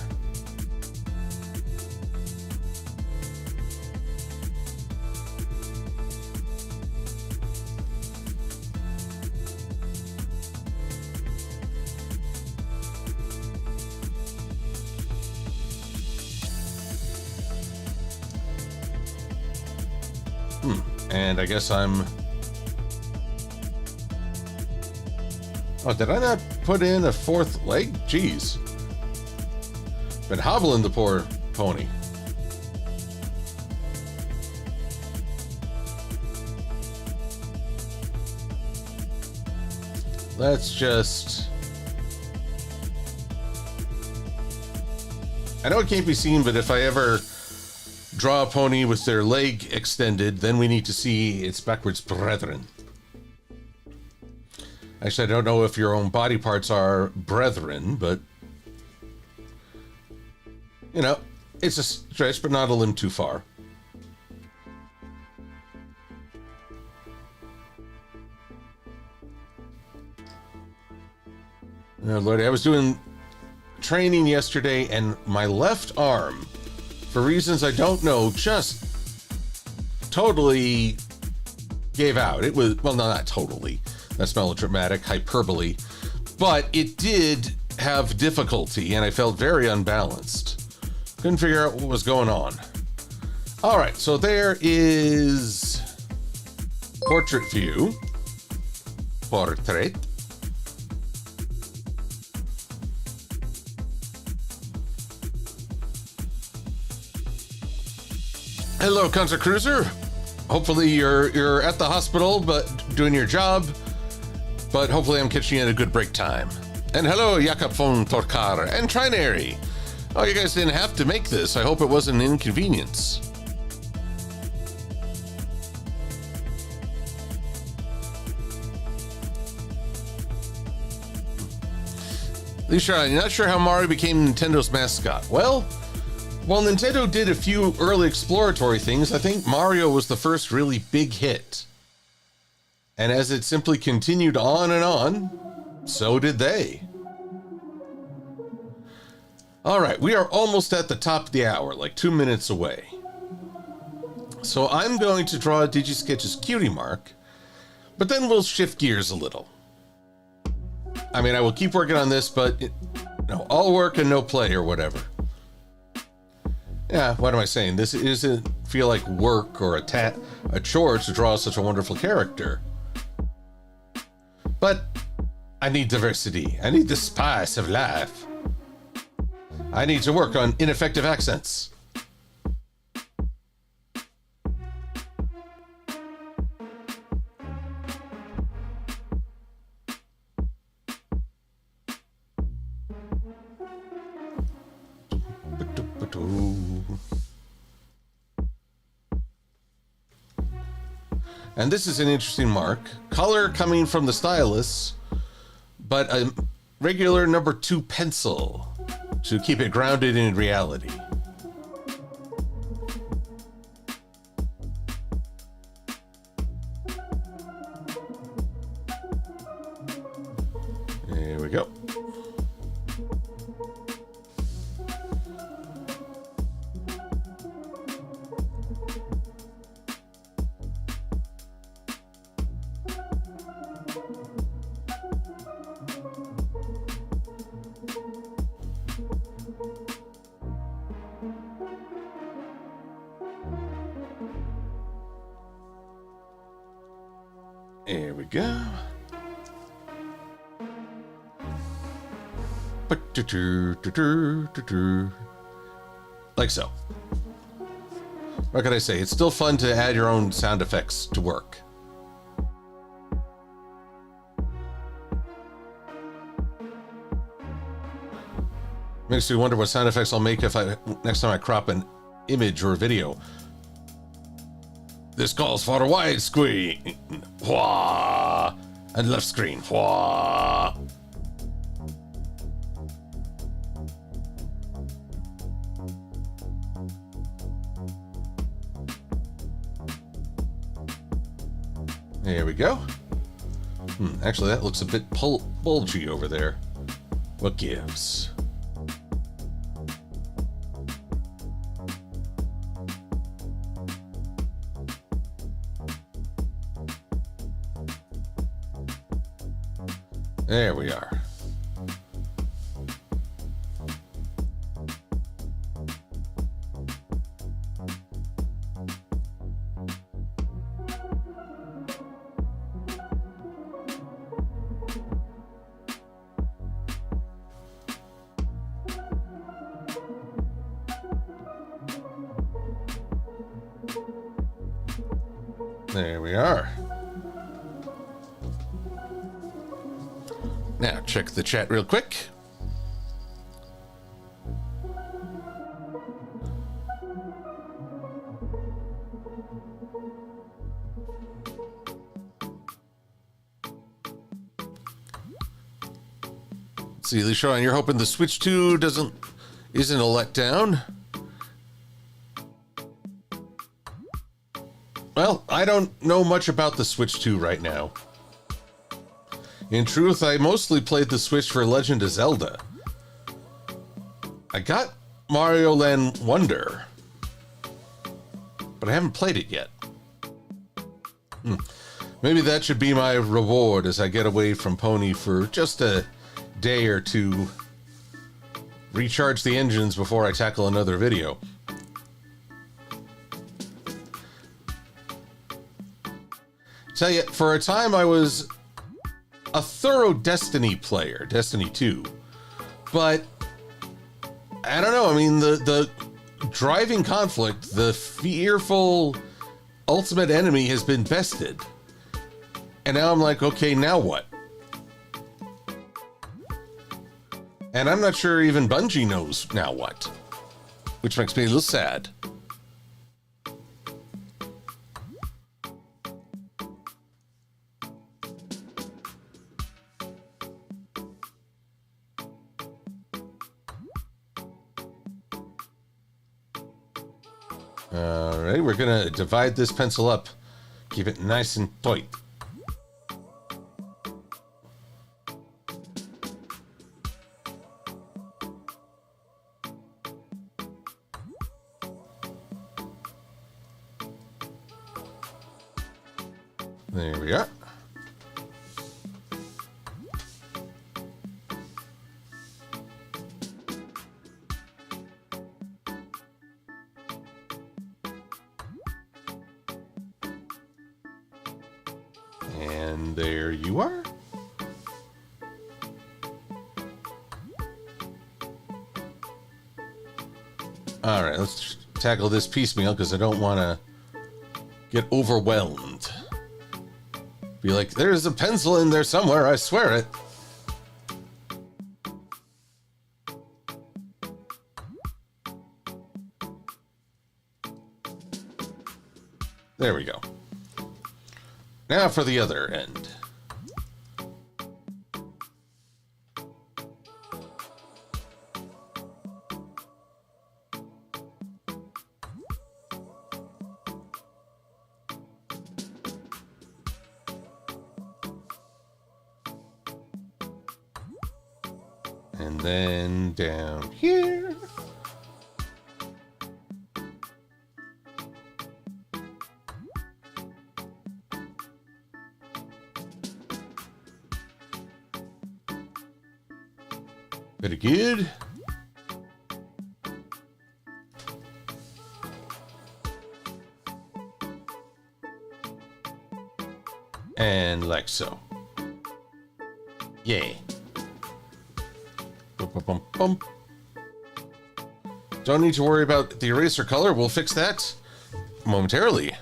And I guess I'm... Oh, did I not put in a fourth leg? Jeez. Been hobbling the poor pony. Let's just... I know it can't be seen, but if I ever draw a pony with their leg extended, then we need to see its backwards brethren. Actually, I don't know if your own body parts are brethren, but... You know, it's a stretch, but not a limb too far. Oh, Lordy, I was doing training yesterday, and my left arm, for reasons I don't know, just totally gave out. It was, well, no, not totally. That's melodramatic hyperbole. But it did have difficulty, and I felt very unbalanced. Couldn't figure out what was going on. All right, so there is portrait view. Portrait. Hello, Concert Cruiser. Hopefully you're at the hospital, but doing your job. But hopefully I'm catching you at a good break time. And hello, Jakob von Torkar and Trinary. Oh, you guys didn't have to make this. I hope it wasn't an inconvenience. Lisa, I'm not sure how Mario became Nintendo's mascot. Well, while Nintendo did a few early exploratory things, I think Mario was the first really big hit. And as it simply continued on and on, so did they. All right, we are almost at the top of the hour, like 2 minutes away. So I'm going to draw Digi Sketch's Cutie mark, but then we'll shift gears a little. I mean, I will keep working on this, but all work and no play or whatever. Yeah, what am I saying? This doesn't feel like work or a chore to draw such a wonderful character. But I need diversity. I need the spice of life. I need to work on ineffective accents. And this is an interesting mark. Color coming from the stylus, but a regular number 2 pencil to keep it grounded in reality. There we go. There we go. Like so. What can I say? It's still fun to add your own sound effects to work. Makes me wonder what sound effects I'll make if next time I crop an image or a video. This calls for a widescreen. Wah! And left screen. Whoa. There we go. Actually, that looks a bit bulgy over there. What gives? There we are. There we are. Now, check the chat real quick. See, LeSean, you're hoping the Switch 2 isn't a letdown. Well, I don't know much about the Switch 2 right now. In truth, I mostly played the Switch for Legend of Zelda. I got Mario Land Wonder, but I haven't played it yet. Maybe that should be my reward as I get away from Pony for just a day or two. Recharge the engines before I tackle another video. Tell you, for a time I was a thorough Destiny player, Destiny 2, but I don't know. I mean, the driving conflict, the fearful ultimate enemy has been bested, and now I'm like, okay, now what? And I'm not sure even Bungie knows now what, which makes me a little sad. All right, we're gonna divide this pencil up, keep it nice and tight. There we are. And there you are. All right, let's tackle this piecemeal because I don't want to get overwhelmed. Be like, there's a pencil in there somewhere, I swear it. There we go. Now for the other end. And then down here. Very good. And like so. Yay. Bum, bum, bum, bum. Don't need to worry about the eraser color. We'll fix that momentarily.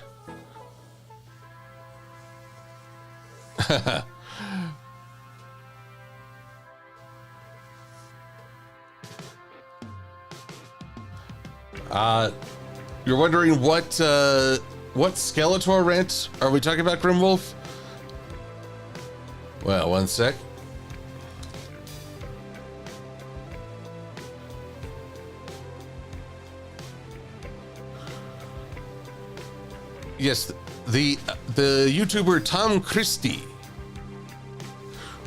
You're wondering what Skeletor rant are we talking about, Grimwolf? Well, one sec. Yes, the YouTuber Tom Christie,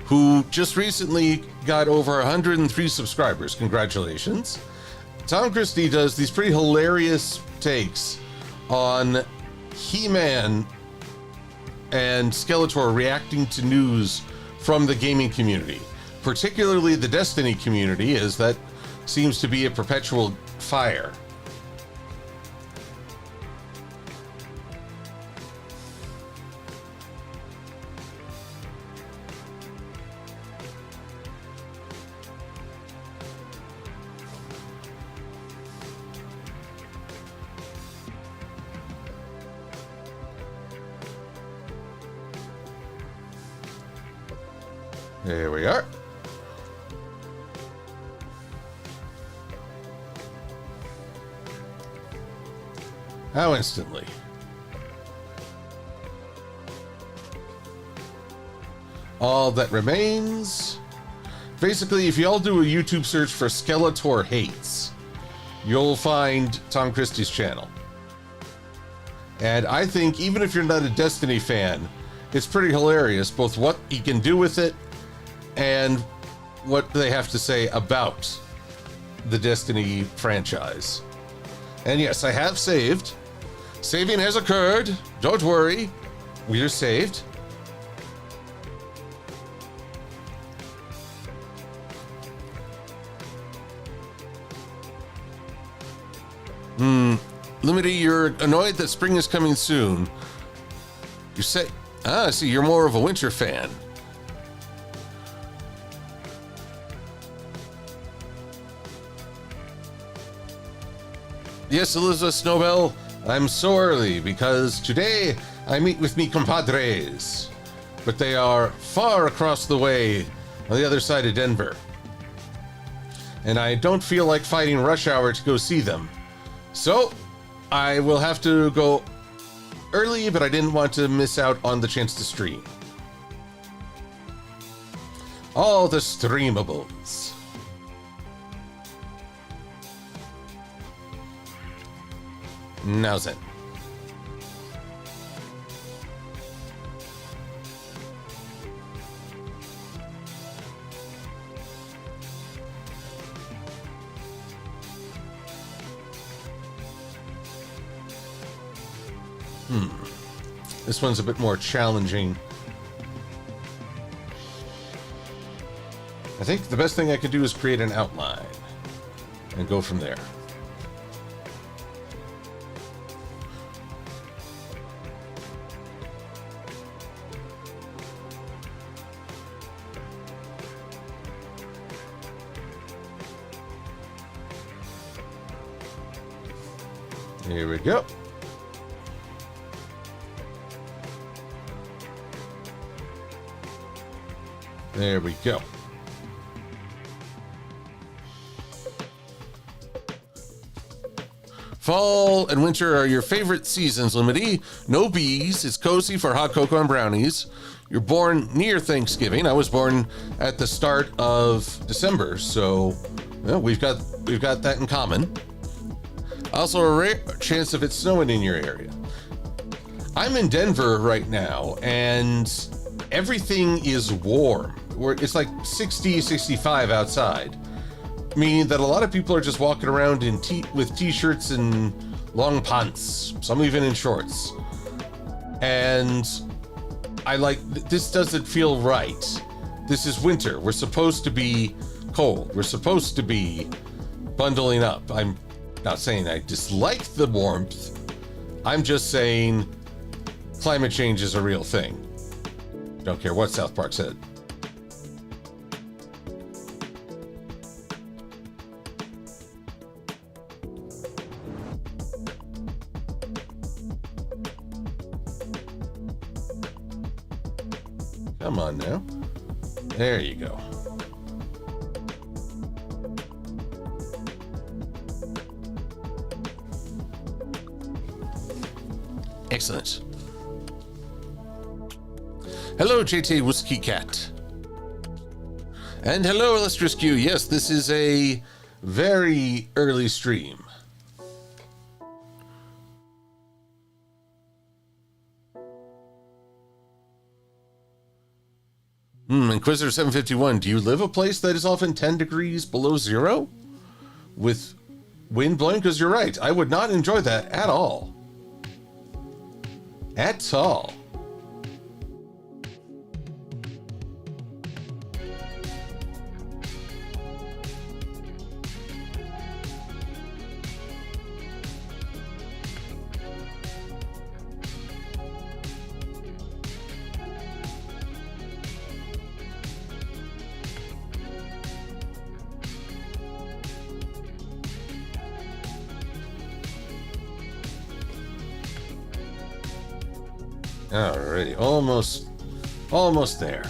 who just recently got over 103 subscribers. Congratulations. Tom Christie does these pretty hilarious takes on He-Man and Skeletor reacting to news from the gaming community, particularly the Destiny community, as that seems to be a perpetual fire. There we are. How instantly? All that remains. Basically, if you all do a YouTube search for Skeletor hates, you'll find Tom Christie's channel. And I think even if you're not a Destiny fan, it's pretty hilarious, both what he can do with it and what they have to say about the Destiny franchise. And yes, I have saved. Saving has occurred. Don't worry. We are saved. Limity, you're annoyed that spring is coming soon. You say, I see, you're more of a winter fan. Yes, Elizabeth Snowbell, I'm so early because today I meet with me compadres, but they are far across the way on the other side of Denver. And I don't feel like fighting rush hour to go see them. So I will have to go early, but I didn't want to miss out on the chance to stream. All the streamables. Now then. This one's a bit more challenging. I think the best thing I could do is create an outline and go from there. Here we go. There we go. Fall and winter are your favorite seasons, Limity. No bees. It's cozy for hot cocoa and brownies. You're born near Thanksgiving. I was born at the start of December, so well, we've got that in common. Also, a rare chance of it snowing in your area. I'm in Denver right now, and everything is warm. It's like 60, 65 outside, meaning that a lot of people are just walking around in with t-shirts and long pants, some even in shorts. And I this doesn't feel right. This is winter. We're supposed to be cold. We're supposed to be bundling up. I'm not saying I dislike the warmth. I'm just saying climate change is a real thing. Don't care what South Park said. Come on now. There you go. Excellent. Hello, JT Whiskey Cat. And hello, Illustrious Q. Yes, this is a very early stream. Inquisitor 751, do you live a place that is often 10 degrees below zero? With wind blowing? Because you're right, I would not enjoy that at all. At all. Alrighty, almost there.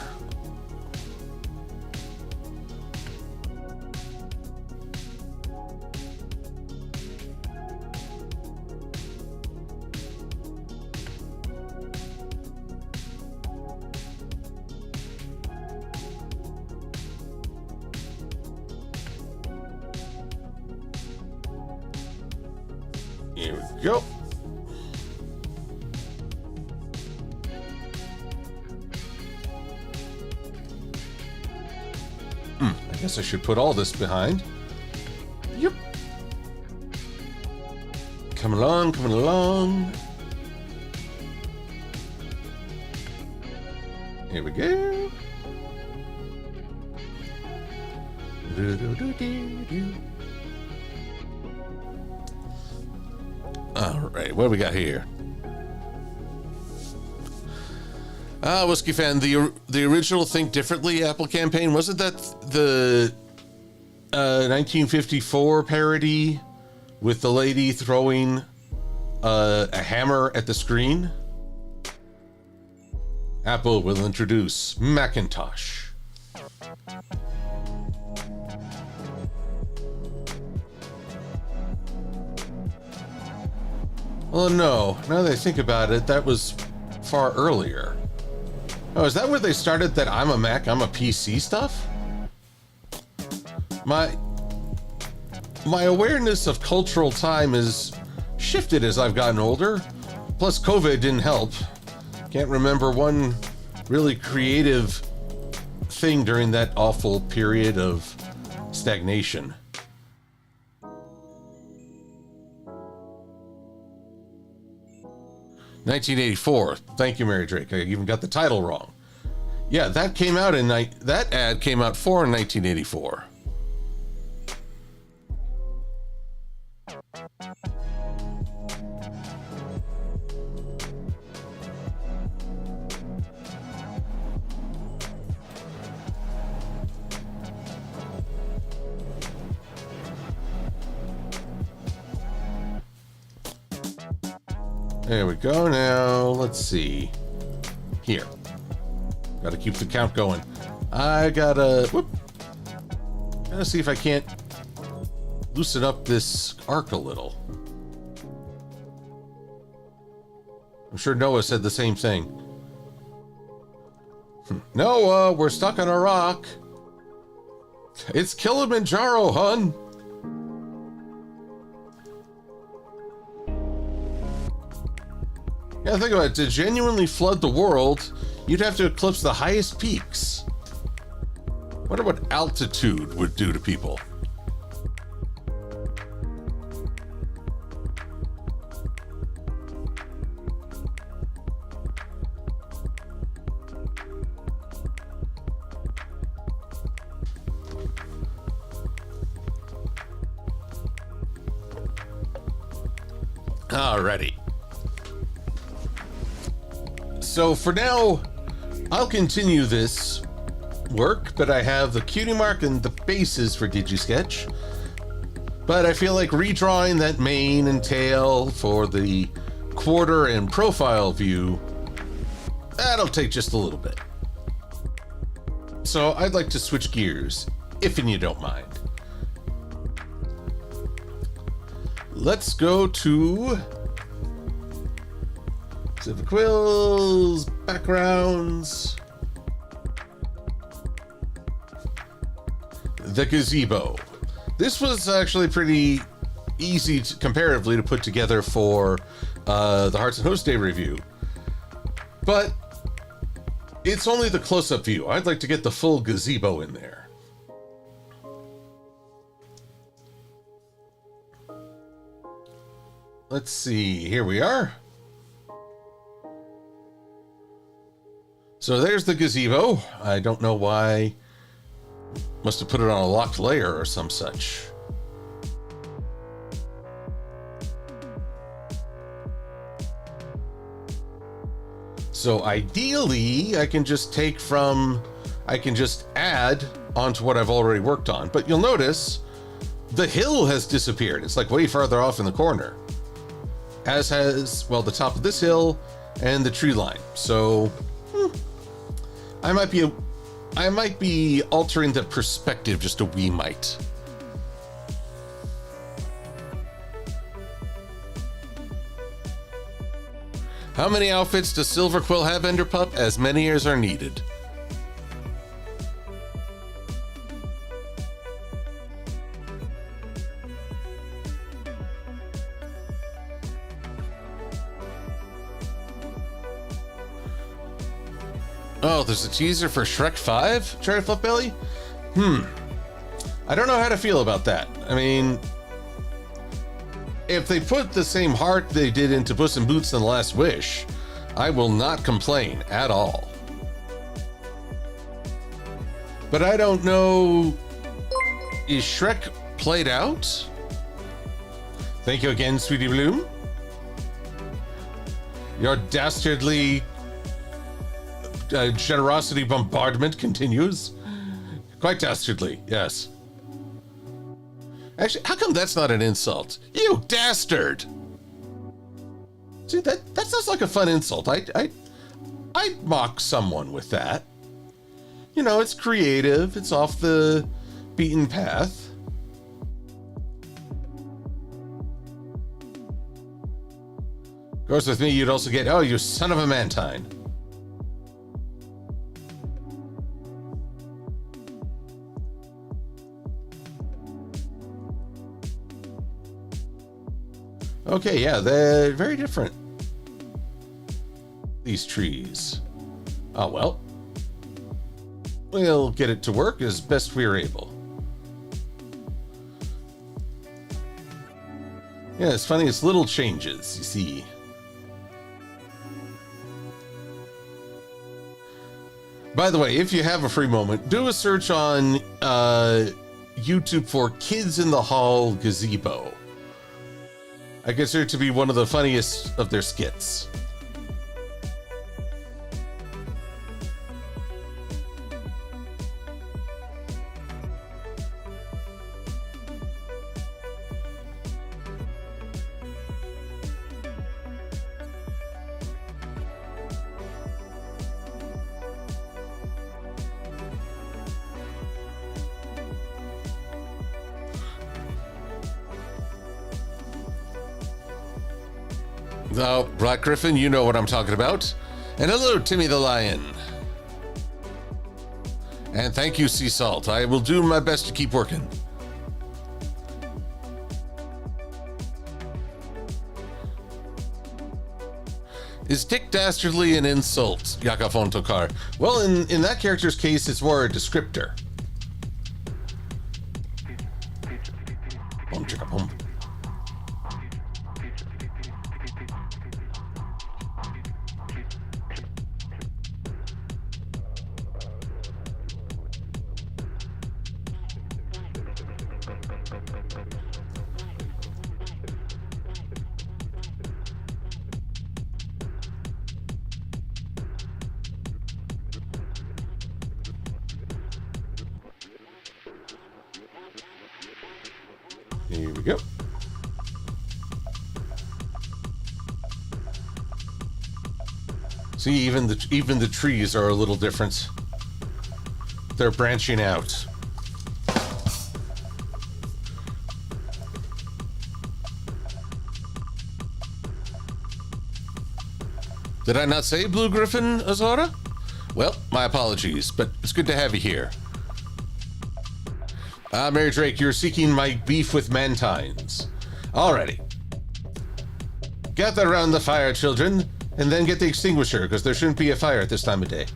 Here we go. I guess I should put all this behind. Yep. Coming along, coming along. Here we go. All right, what do we got here? Whiskey Fan, the original Think Differently Apple campaign, wasn't that the 1954 parody with the lady throwing a hammer at the screen? Apple will introduce Macintosh. Well, no. Now that I think about it, that was far earlier. Oh, is that where they started that I'm a Mac, I'm a PC stuff? My awareness of cultural time has shifted as I've gotten older. Plus, COVID didn't help. Can't remember one really creative thing during that awful period of stagnation. $1984. Thank you, Mary Drake. I even got the title wrong. Yeah, that came out that ad came out in 1984. There we go. Now, let's see. Here. Gotta keep the count going. I gotta see if I can't loosen up this arc a little. I'm sure Noah said the same thing. Noah, we're stuck on a rock. It's Kilimanjaro, hun. Yeah, think about it. To genuinely flood the world, you'd have to eclipse the highest peaks. Wonder what altitude would do to people. Alrighty. So for now, I'll continue this work, but I have the cutie mark and the bases for Digi Sketch. But I feel like redrawing that mane and tail for the quarter and profile view, that'll take just a little bit. So I'd like to switch gears, if you don't mind. Let's go to Silver-Quill's backgrounds. the gazebo. This was actually pretty easy comparatively to put together for the Hearts and Host Day review. But it's only the close-up view. I'd like to get the full gazebo in there. Let's see, here we are. So there's the gazebo. I don't know why. Must have put it on a locked layer or some such. So ideally, I can just add onto what I've already worked on. But you'll notice the hill has disappeared. It's like way farther off in the corner. As has, well, the top of this hill and the tree line. So I might be altering the perspective just a wee mite. How many outfits does Silver-Quill have, Enderpup? As many as are needed. Oh, there's a teaser for Shrek 5? Cherry Fluff Belly? I don't know how to feel about that. I mean, if they put the same heart they did into Puss in Boots and the Last Wish, I will not complain at all. But I don't know, is Shrek played out? Thank you again, Sweetie Bloom. Your dastardly generosity bombardment continues. Quite dastardly, yes. Actually, how come that's not an insult? You dastard! See, that sounds like a fun insult. I'd mock someone with that. You know, it's creative. It's off the beaten path. Of course, with me, you'd also get, oh, you son of a mantine. Okay, yeah, they're very different, these trees. Oh, well. We'll get it to work as best we're able. Yeah, it's funny, it's little changes, you see. By the way, if you have a free moment, do a search on YouTube for Kids in the Hall Gazebo. I consider it to be one of the funniest of their skits. Oh, Black Griffin, you know what I'm talking about. And hello, Timmy the Lion. And thank you, Sea Salt. I will do my best to keep working. Is Dick Dastardly an insult, Yakafon Tokar? Well, in that character's case, it's more a descriptor. Boom, chicka, boom. Here we go. See, even the trees are a little different. They're branching out. Did I not say Blue Griffin, Azora? Well, my apologies, but it's good to have you here. Mary Drake, you're seeking my beef with mantines. Alrighty. Gather around the fire, children, and then get the extinguisher, because there shouldn't be a fire at this time of day.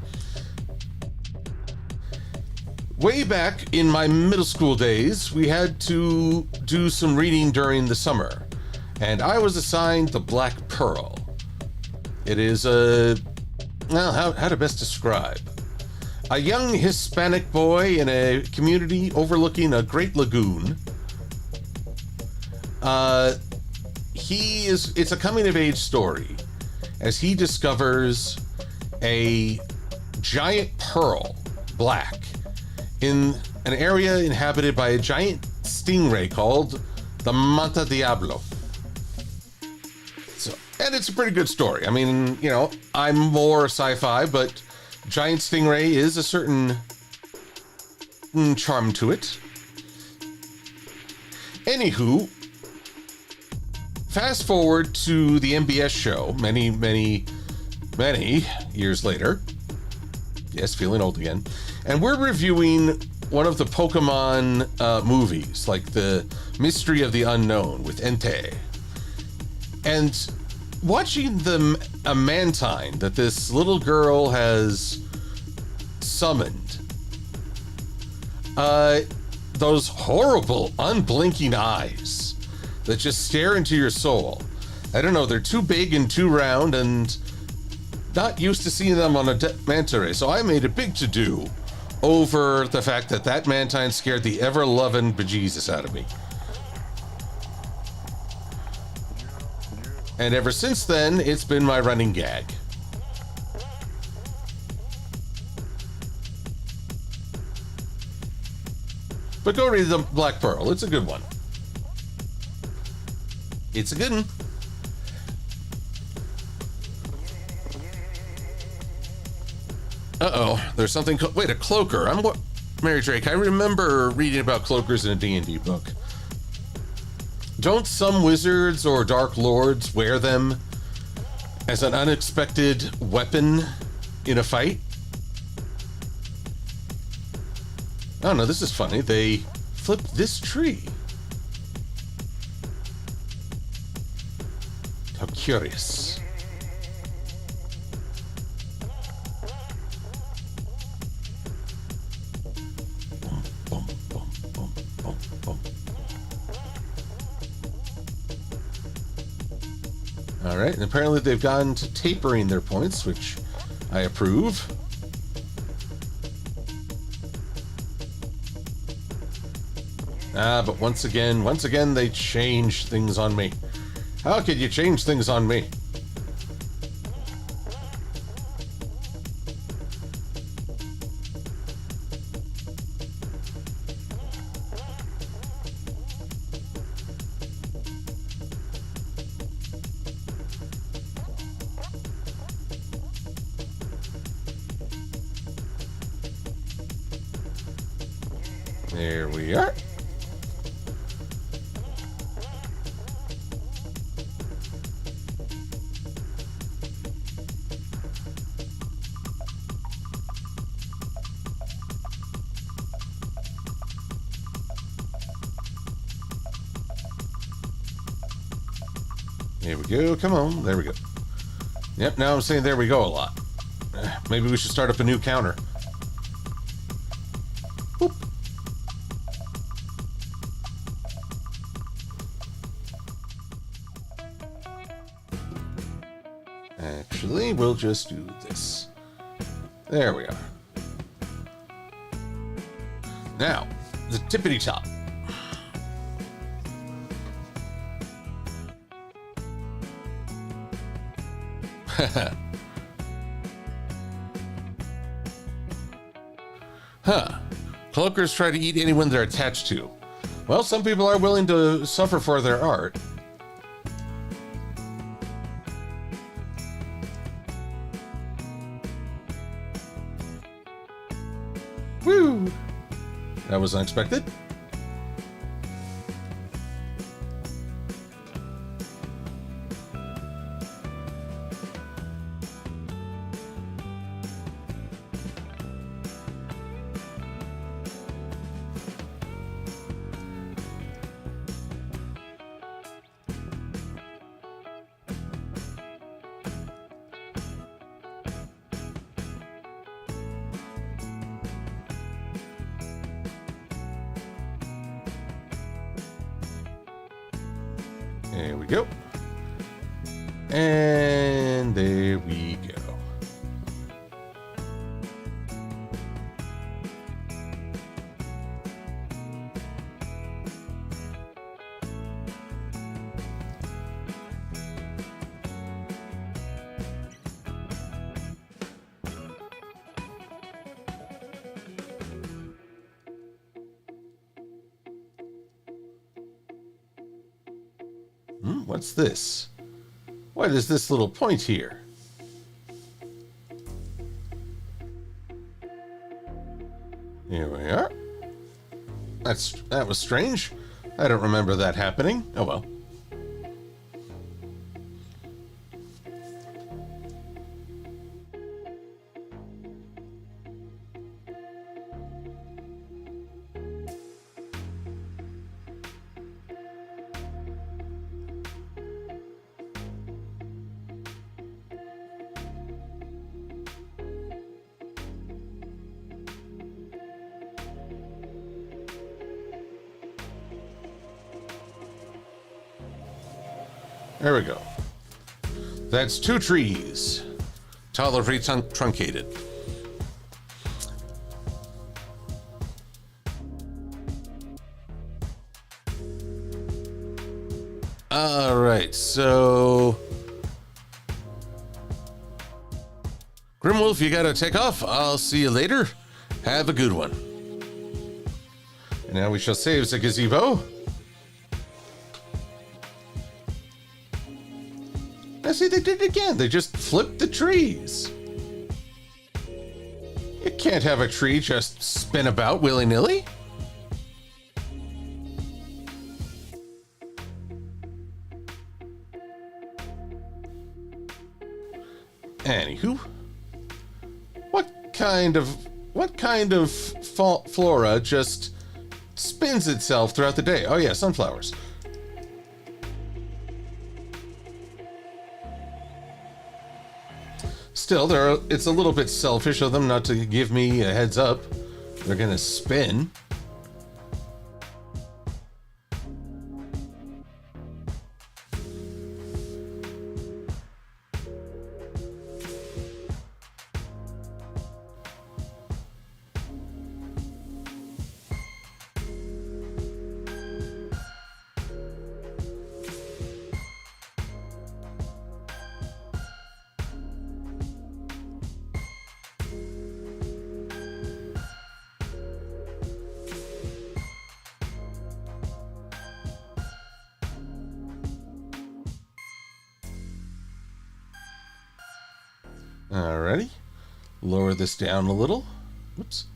Way back in my middle school days, we had to do some reading during the summer, and I was assigned the Black Pearl. It is well, how to best describe? A young Hispanic boy in a community overlooking a great lagoon. It's a coming-of-age story as he discovers a giant pearl, black, in an area inhabited by a giant stingray called the Manta Diablo. And it's a pretty good story. I mean, you know, I'm more sci-fi, but giant stingray is a certain charm to it. Anywho, fast forward to the MBS show many years later. Yes, feeling old again. And we're reviewing one of the Pokemon movies, like the Mystery of the Unknown with Entei. And watching a mantine that this little girl has summoned, those horrible, unblinking eyes that just stare into your soul. I don't know, they're too big and too round and not used to seeing them on a manta ray, so I made a big to-do over the fact that that mantine scared the ever-loving bejesus out of me. And ever since then, it's been my running gag. But go read the Black Pearl. It's a good one. It's a good one. Uh-oh. There's something... Wait, a cloaker. Mary Drake, I remember reading about cloakers in a D&D book. Don't some wizards or dark lords wear them as an unexpected weapon in a fight? Oh no, this is funny. They flipped this tree. How curious. Boom, boom, boom, boom, boom. All right, and apparently they've gone to tapering their points, which I approve. But once again, they change things on me. How could you change things on me? There we are. There we go. Come on. There we go. Yep, now I'm saying there we go a lot. Maybe we should start up a new counter. Boop. Actually, we'll just do this. There we are. Now, the tippity top. Huh. Cloakers try to eat anyone they're attached to. Well, some people are willing to suffer for their art. Woo! That was unexpected. There we go. And there we go. What's this? What is this little point here? Here we are. That was strange. I don't remember that happening. Oh well. There we go. That's 2 trees. Tolerably truncated. All right, so Grimwolf, you gotta take off. I'll see you later. Have a good one. And now we shall save the gazebo. Now see, they did it again. They just flipped the trees. You can't have a tree just spin about willy-nilly. Anywho, what kind of flora just spins itself throughout the day? Oh yeah, sunflowers. Still, it's a little bit selfish of them not to give me a heads up. They're gonna spin. Alrighty, lower this down a little. Whoops.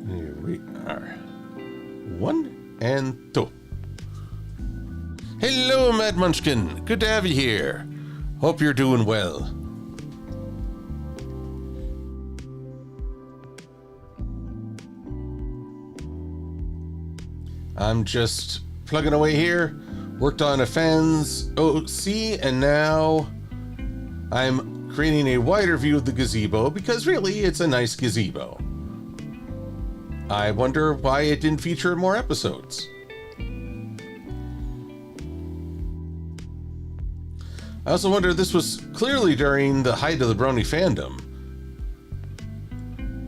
Here we are. 1 and 2. Hello, Mad Munchkin. Good to have you here. Hope you're doing well. I'm just plugging away here. Worked on a fan's OC, and now I'm creating a wider view of the gazebo because really it's a nice gazebo. I wonder why it didn't feature in more episodes. I also wonder, this was clearly during the height of the Brony fandom.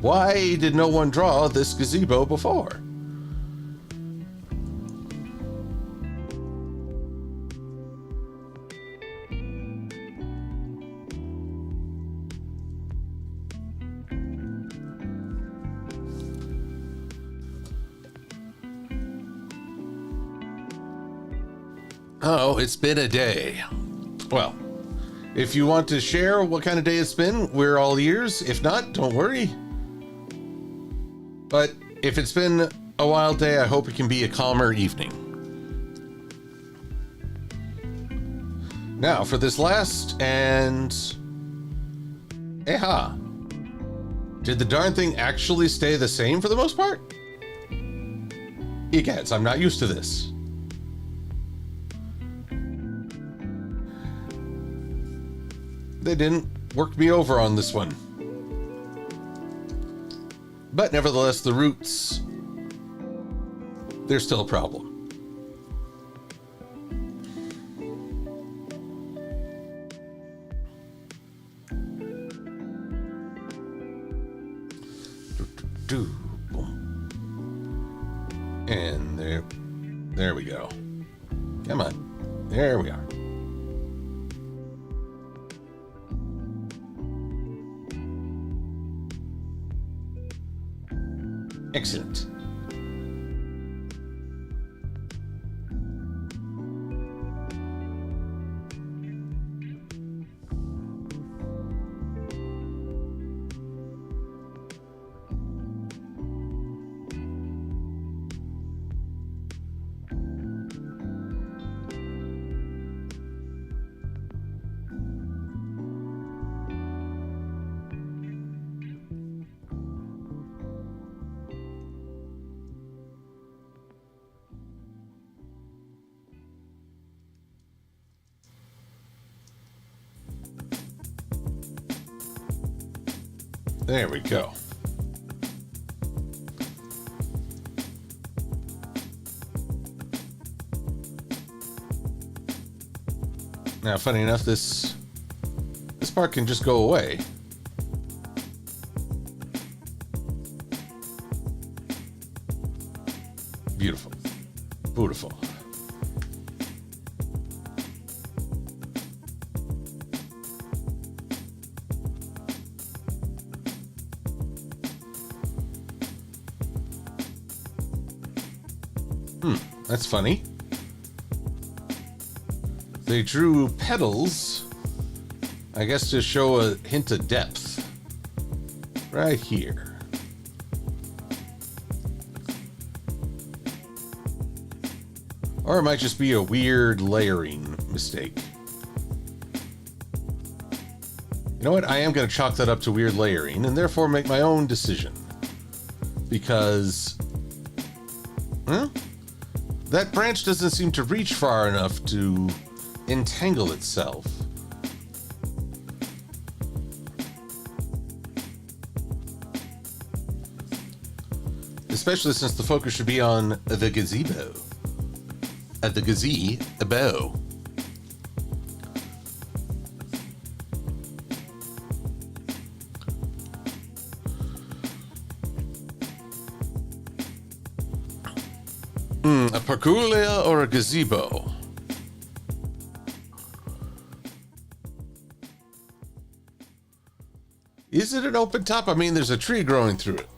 Why did no one draw this gazebo before? Oh, it's been a day. Well, if you want to share what kind of day it's been, we're all ears. If not, don't worry. But if it's been a wild day, I hope it can be a calmer evening. Now, for this last and... Did the darn thing actually stay the same for the most part? Egads, I'm not used to this. They didn't work me over on this one. But nevertheless, the roots, they're still a problem. And there we go. Come on. There we are. Excellent. There we go. Now, funny enough, this part can just go away. Beautiful. Beautiful. That's funny. They drew petals, I guess, to show a hint of depth. Right here. Or it might just be a weird layering mistake. You know what? I am going to chalk that up to weird layering and therefore make my own decision. Because... that branch doesn't seem to reach far enough to entangle itself. Especially since the focus should be on the gazebo. At the gazebo. A pergola or a gazebo? Is it an open top? I mean, there's a tree growing through it.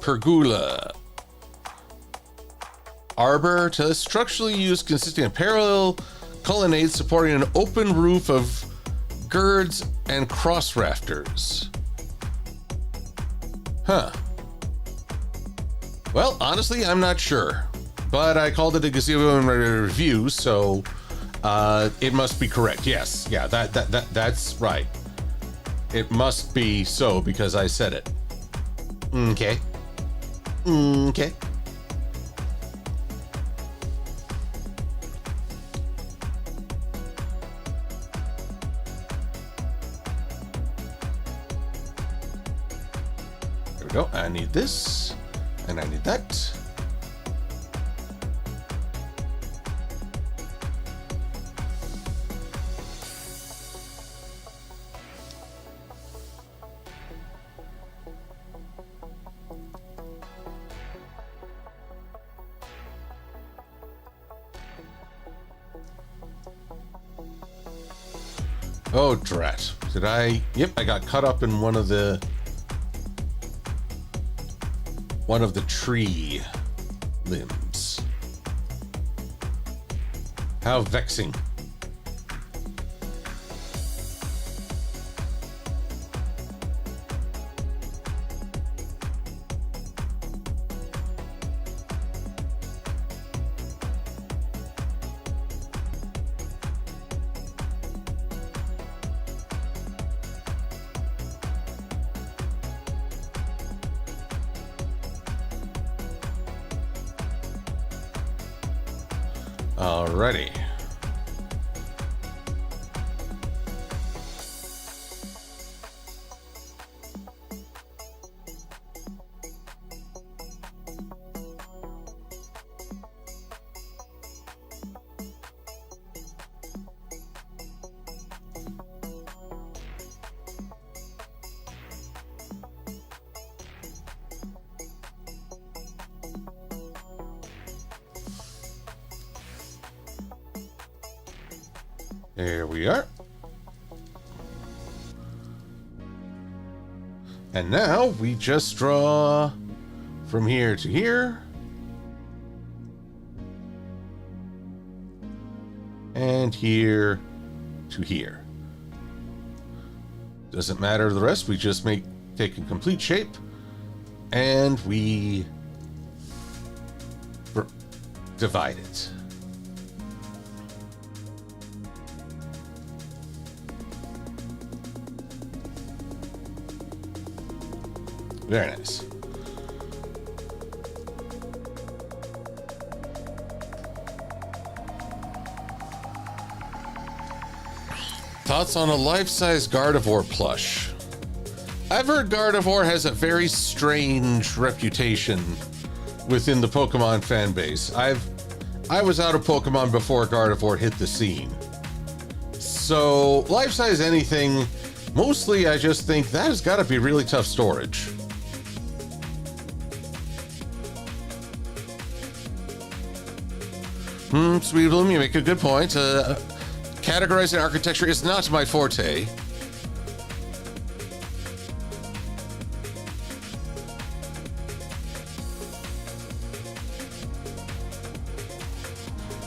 Pergola. Arbor to structurally used consisting of parallel colonnades supporting an open roof of girds and cross rafters. Huh. Well, honestly, I'm not sure. But I called it a gazebo in my review, so it must be correct. Yes, yeah, that's right. It must be so because I said it. Okay. Okay. There we go. I need this, and I need that. Oh, drat. Did I? Yep, I got caught up in one of the tree limbs. How vexing. Alrighty. There we are. And now we just draw from here to here. And here to here. Doesn't matter the rest, we just take a complete shape and we divide it. Very nice. Thoughts on a life-size Gardevoir plush? I've heard Gardevoir has a very strange reputation within the Pokemon fan base. I was out of Pokemon before Gardevoir hit the scene. So, life-size anything, mostly I just think that has got to be really tough storage. Sweet Bloom, you make a good point. Categorizing architecture is not my forte.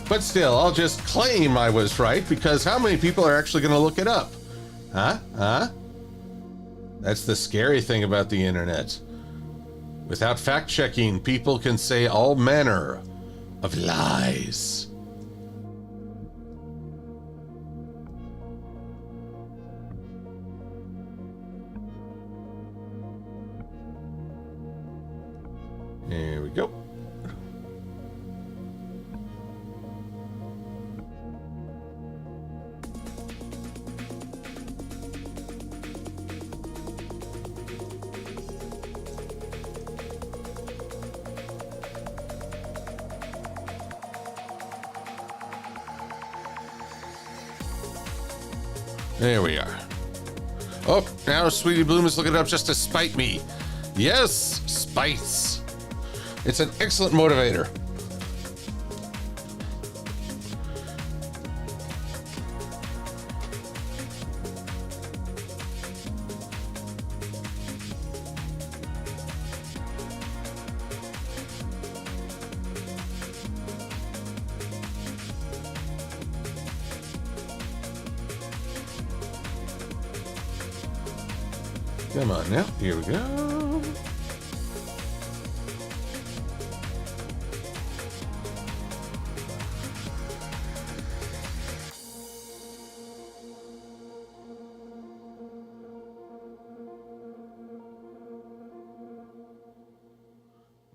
But still, I'll just claim I was right, because how many people are actually going to look it up? Huh? That's the scary thing about the internet. Without fact-checking, people can say all manner of lies. There we go. There we are. Oh, now Sweetie Bloom is looking it up just to spite me. Yes, spites. It's an excellent motivator. Come on now, here we go.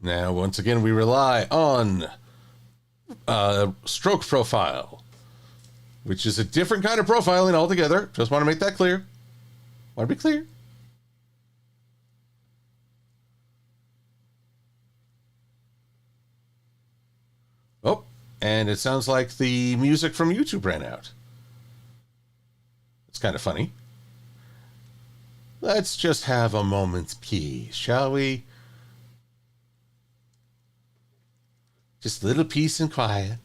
Now, once again, we rely on stroke profile, which is a different kind of profiling altogether. Just want to make that clear. Want to be clear. Oh, and it sounds like the music from YouTube ran out. It's kind of funny. Let's just have a moment's peace, shall we? Just a little peace and quiet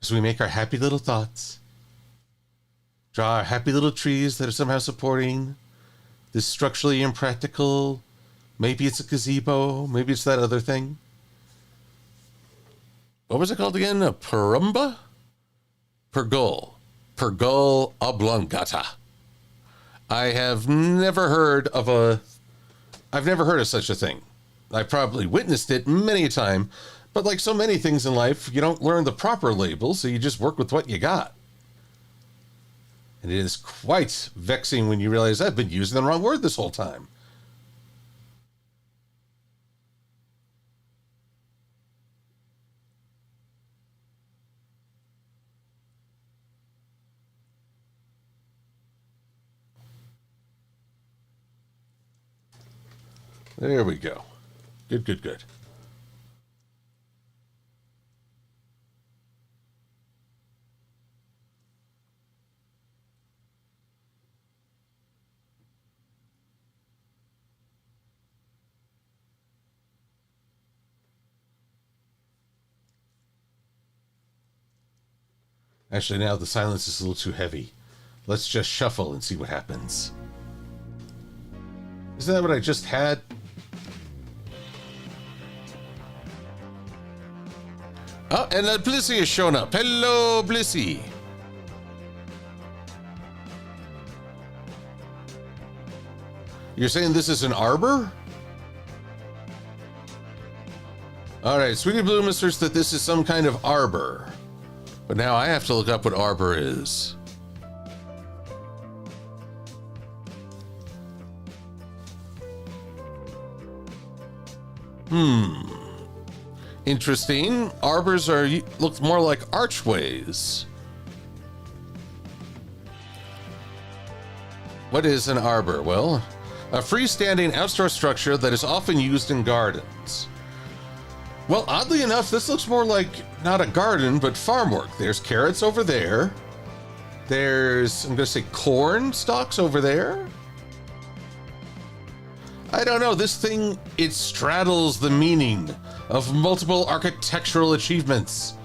as we make our happy little thoughts. Draw our happy little trees that are somehow supporting this structurally impractical. Maybe it's a gazebo. Maybe it's that other thing. What was it called again? A perumba? Pergol. Pergol oblongata. I have never heard of such a thing. I've probably witnessed it many a time, but like so many things in life, you don't learn the proper label, so you just work with what you got. And it is quite vexing when you realize I've been using the wrong word this whole time. There we go. Good, good, good. Actually, now the silence is a little too heavy. Let's just shuffle and see what happens. Isn't that what I just had? Oh, and Blissey has shown up. Hello, Blissey. You're saying this is an arbor? All right, Sweetie Bloom asserts that this is some kind of arbor. But now I have to look up what arbor is. Interesting. Arbors look more like archways. What is an arbor? Well, a freestanding outdoor structure that is often used in gardens. Well, oddly enough, this looks more like not a garden, but farm work. There's carrots over there. There's, I'm going to say, corn stalks over there. I don't know. This thing, it straddles the meaning of multiple architectural achievements.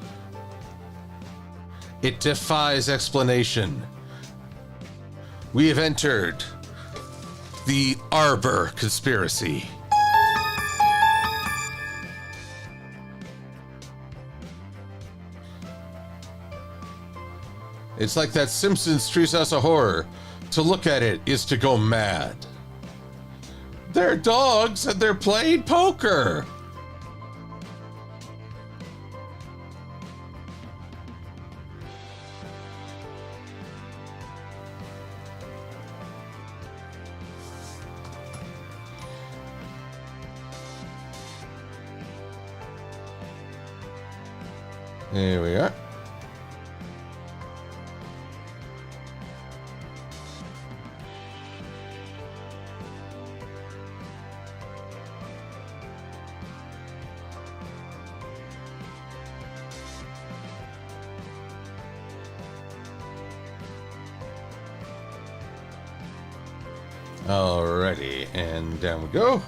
It defies explanation. We have entered the Arbor Conspiracy. It's like that Simpsons Treehouse of Horror. To look at it is to go mad. They're dogs and they're playing poker. There we are. Alrighty, and down we go.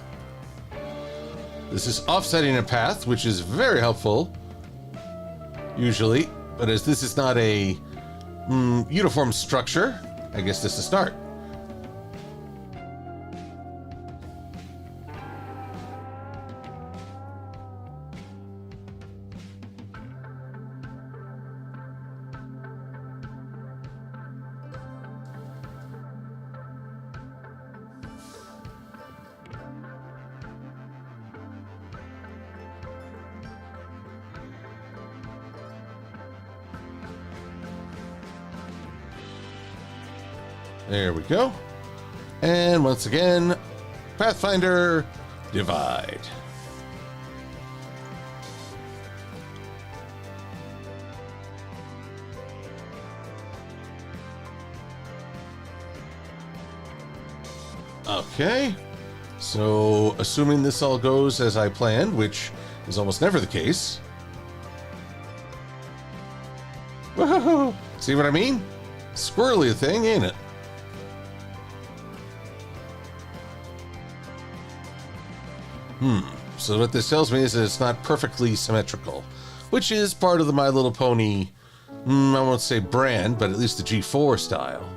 This is offsetting a path, which is very helpful, usually, but as this is not a uniform structure, I guess this is a start. There we go. And once again, Pathfinder Divide. Okay. So, assuming this all goes as I planned, which is almost never the case. Woohoo! See what I mean? Squirrely thing, ain't it? So what this tells me is that it's not perfectly symmetrical, which is part of the My Little Pony, I won't say brand, but at least the G4 style.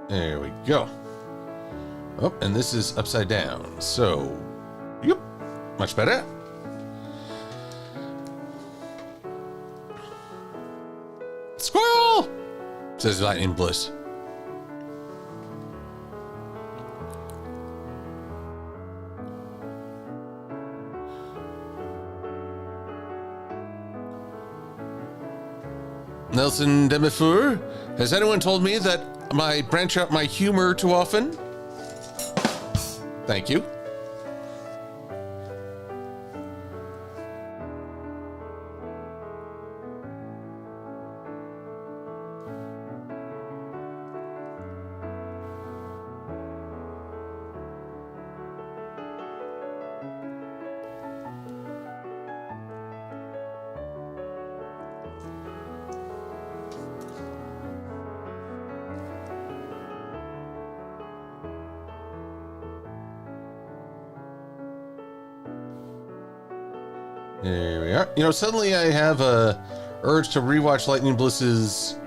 There we go. Oh, and this is upside down. So, yep, much better. Squirrel! Says Lightning Bliss. Nelson Demifour, has anyone told me that I branch out my humor too often? Thank you. There we are. You know, suddenly I have a urge to rewatch Lightning Bliss's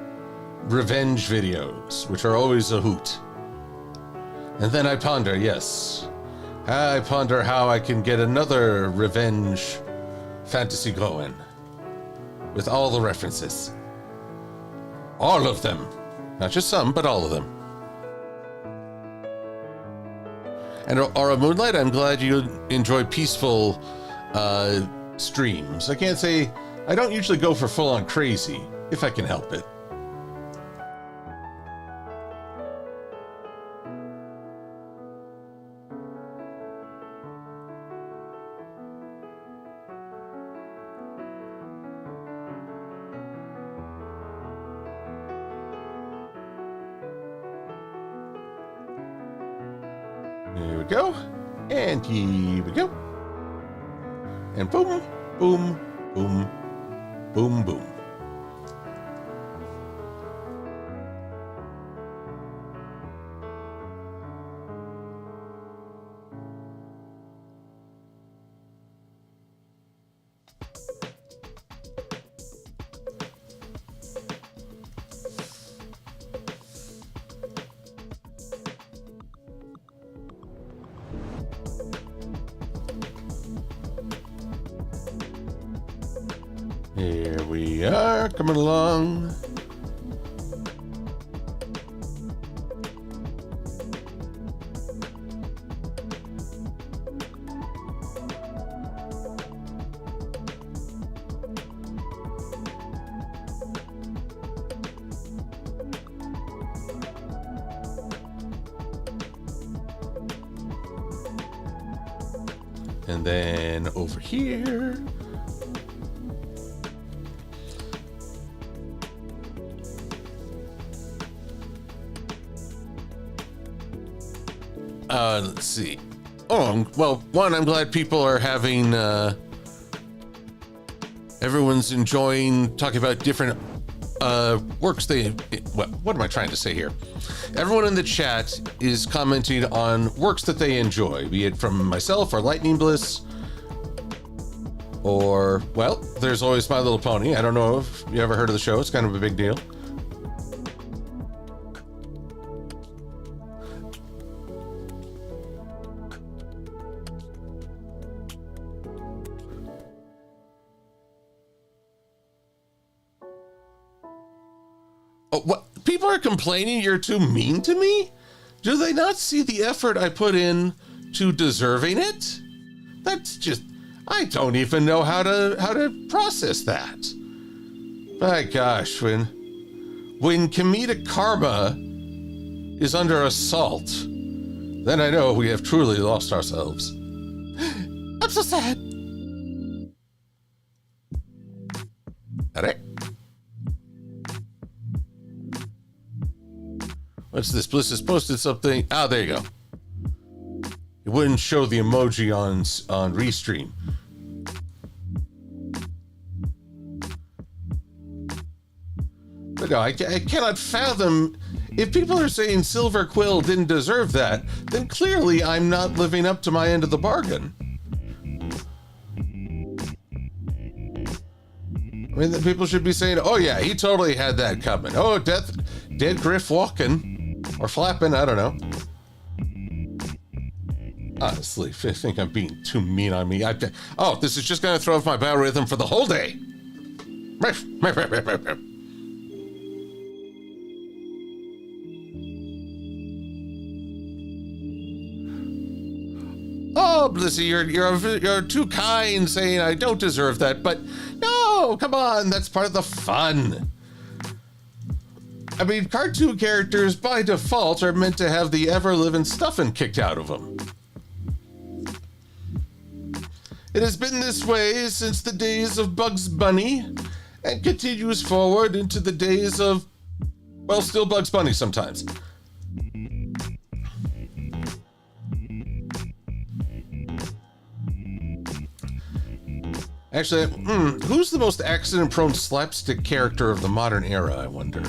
revenge videos, which are always a hoot. And then I ponder, yes, I ponder how I can get another revenge fantasy going with all the references. All of them. Not just some, but all of them. And Aura Moonlight, I'm glad you enjoy peaceful streams. I can't say I don't usually go for full-on crazy, if I can help it. Here we go. And here we go. And boom, boom, boom, boom, boom. Here we are, coming along. And then over here. Let's see. Oh, well, one, I'm glad people are having, everyone's enjoying talking about different works they, what am I trying to say here? Everyone in the chat is commenting on works that they enjoy, be it from myself or Lightning Bliss, or, well, there's always My Little Pony. I don't know if you ever heard of the show. It's kind of a big deal. Oh, what? People are complaining you're too mean to me? Do they not see the effort I put in to deserving it? That's just, I don't even know how to process that. My gosh, when comedic karma is under assault, then I know we have truly lost ourselves. I'm so sad. All right. What's this? Bliss has posted something. Ah, there you go. It wouldn't show the emoji on Restream. But no, I cannot fathom. If people are saying Silver-Quill didn't deserve that, then clearly I'm not living up to my end of the bargain. I mean, the people should be saying, oh yeah, he totally had that coming. Oh, dead Griff walking. Or flapping, I don't know. Honestly, I think I'm being too mean on me. Oh, this is just going to throw off my biorhythm for the whole day. Oh, Blissy, you're too kind saying I don't deserve that, but no, come on, that's part of the fun. I mean, cartoon characters by default are meant to have the ever-living stuffing kicked out of them. It has been this way since the days of Bugs Bunny and continues forward into the days of, well, still Bugs Bunny sometimes. Actually, who's the most accident-prone slapstick character of the modern era, I wonder?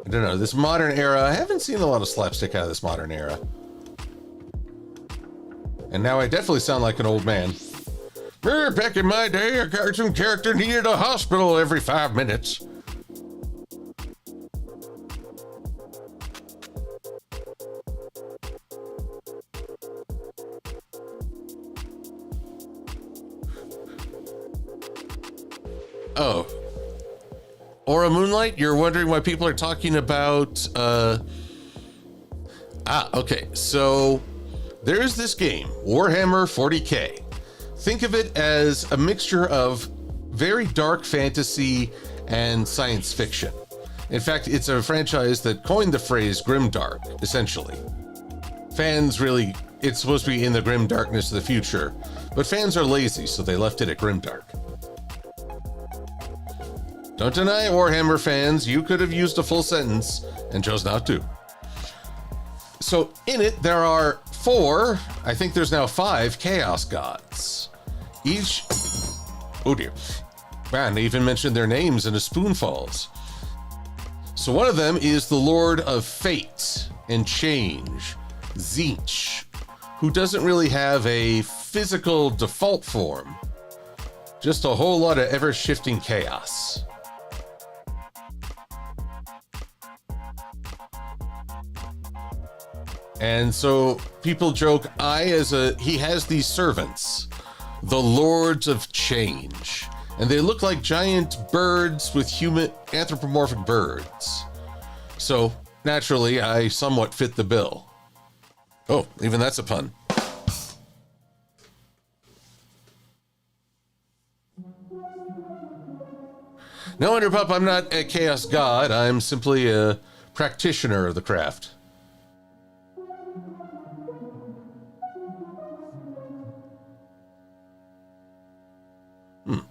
I don't know, this modern era, I haven't seen a lot of slapstick out of this modern era. And now I definitely sound like an old man. Back in my day, a cartoon character needed a hospital every 5 minutes. Oh. Aura Moonlight, you're wondering why people are talking about, okay. So there's this game, Warhammer 40K. Think of it as a mixture of very dark fantasy and science fiction. In fact, it's a franchise that coined the phrase grimdark, essentially. Fans really, it's supposed to be in the grim darkness of the future, but fans are lazy, so they left it at grimdark. Don't deny it, Warhammer fans, you could have used a full sentence and chose not to. So in it, there are 4, I think there's now 5 chaos gods. Each, oh dear, man, they even mentioned their names in a Spoonfalls. So one of them is the Lord of Fate and Change, Tzeentch, who doesn't really have a physical default form, just a whole lot of ever-shifting chaos. And so people joke, he has these servants, the Lords of Change, and they look like giant birds with human anthropomorphic birds. So naturally, I somewhat fit the bill. Oh, even that's a pun. No wonder, pup, I'm not a chaos god. I'm simply a practitioner of the craft.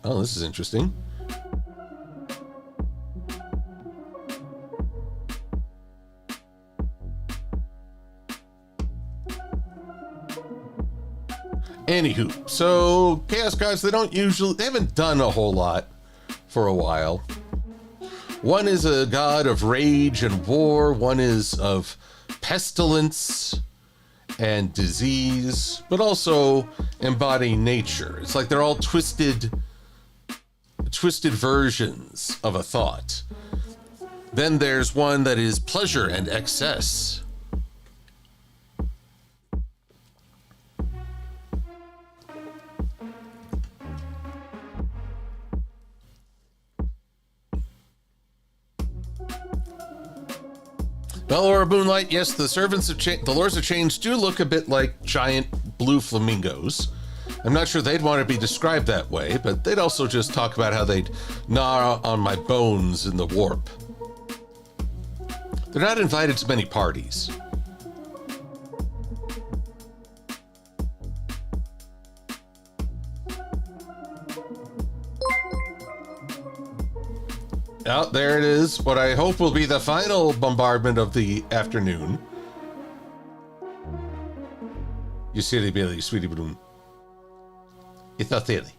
Oh, this is interesting. Anywho, so Chaos Gods, they haven't done a whole lot for a while. One is a god of rage and war, one is of pestilence and disease, but also embodying nature. It's like they're all twisted versions of a thought. Then there's one that is pleasure and excess. Well, Aura Moonlight, yes, the servants of the Lords of Change do look a bit like giant blue flamingos. I'm not sure they'd want to be described that way, but they'd also just talk about how they'd gnaw on my bones in the warp. They're not invited to many parties. Oh, there it is. What I hope will be the final bombardment of the afternoon. You silly Billy, sweetie balloon. It's not silly.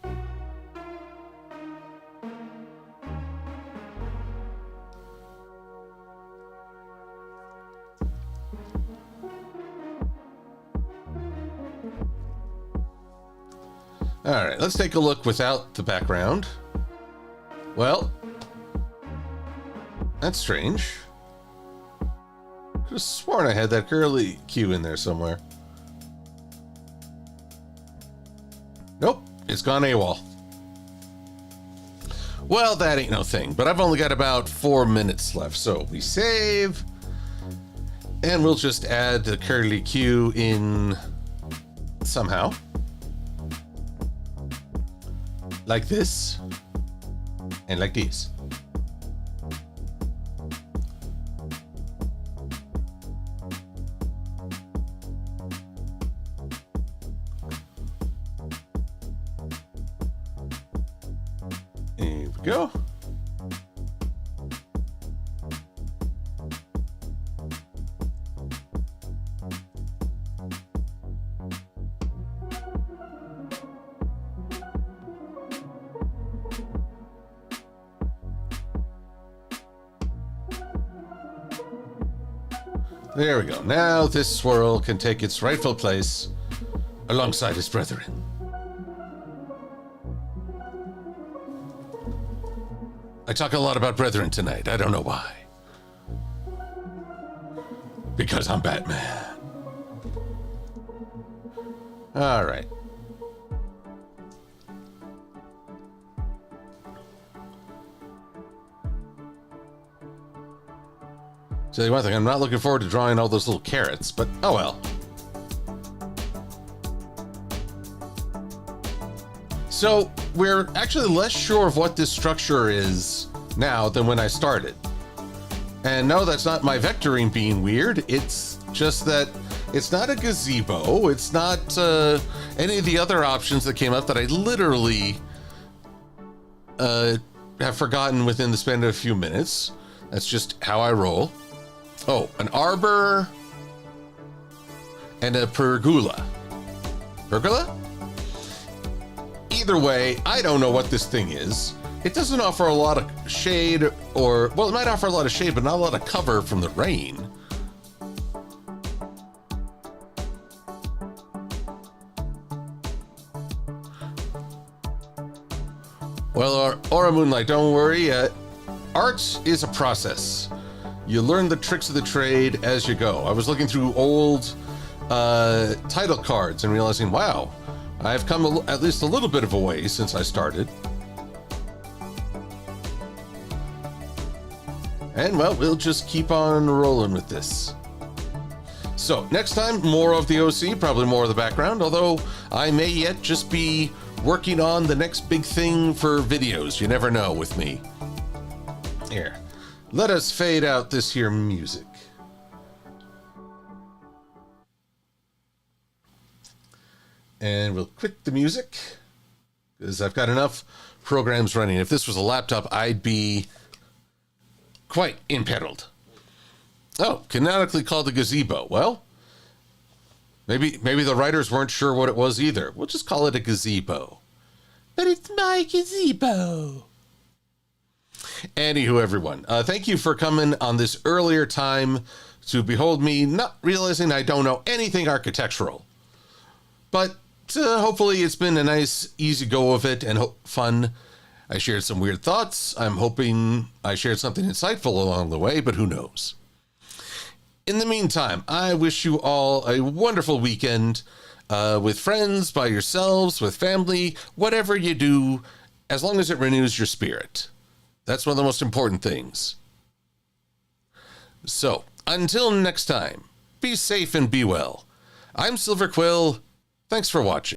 All right, let's take a look without the background. Well, that's strange. Could have sworn I had that curly Q in there somewhere. Nope, it's gone AWOL. Well, that ain't no thing, but I've only got about 4 minutes left, so we save. And we'll just add the curly Q in somehow. Like this. And like this. Here we go. There we go. Now this swirl can take its rightful place alongside his brethren. I talk a lot about brethren tonight. I don't know why. Because I'm Batman. All right. Tell you one thing, I'm not looking forward to drawing all those little carrots, but oh well. So we're actually less sure of what this structure is now than when I started. And no, that's not my vectoring being weird. It's just that it's not a gazebo. It's not any of the other options that came up that I literally have forgotten within the span of a few minutes. That's just how I roll. Oh, an arbor and a pergola. Pergola? Either way, I don't know what this thing is. It doesn't offer a lot of shade or, well, it might offer a lot of shade, but not a lot of cover from the rain. Well, Aura Moonlight, don't worry. Art is a process. You learn the tricks of the trade as you go. I was looking through old title cards and realizing, wow, I've come at least a little bit of a way since I started. And well, we'll just keep on rolling with this. So next time, more of the OC, probably more of the background, although I may yet just be working on the next big thing for videos. You never know with me. Here. Let us fade out this here music. And we'll quit the music because I've got enough programs running. If this was a laptop, I'd be quite imperiled. Oh, canonically called a gazebo. Well, maybe the writers weren't sure what it was either. We'll just call it a gazebo. But it's my gazebo. Anywho, everyone, thank you for coming on this earlier time to behold me, not realizing I don't know anything architectural. But hopefully it's been a nice, easy go of it and fun. I shared some weird thoughts. I'm hoping I shared something insightful along the way, but who knows? In the meantime, I wish you all a wonderful weekend with friends, by yourselves, with family, whatever you do, as long as it renews your spirit. That's one of the most important things. So, until next time, be safe and be well. I'm Silver-Quill. Thanks for watching.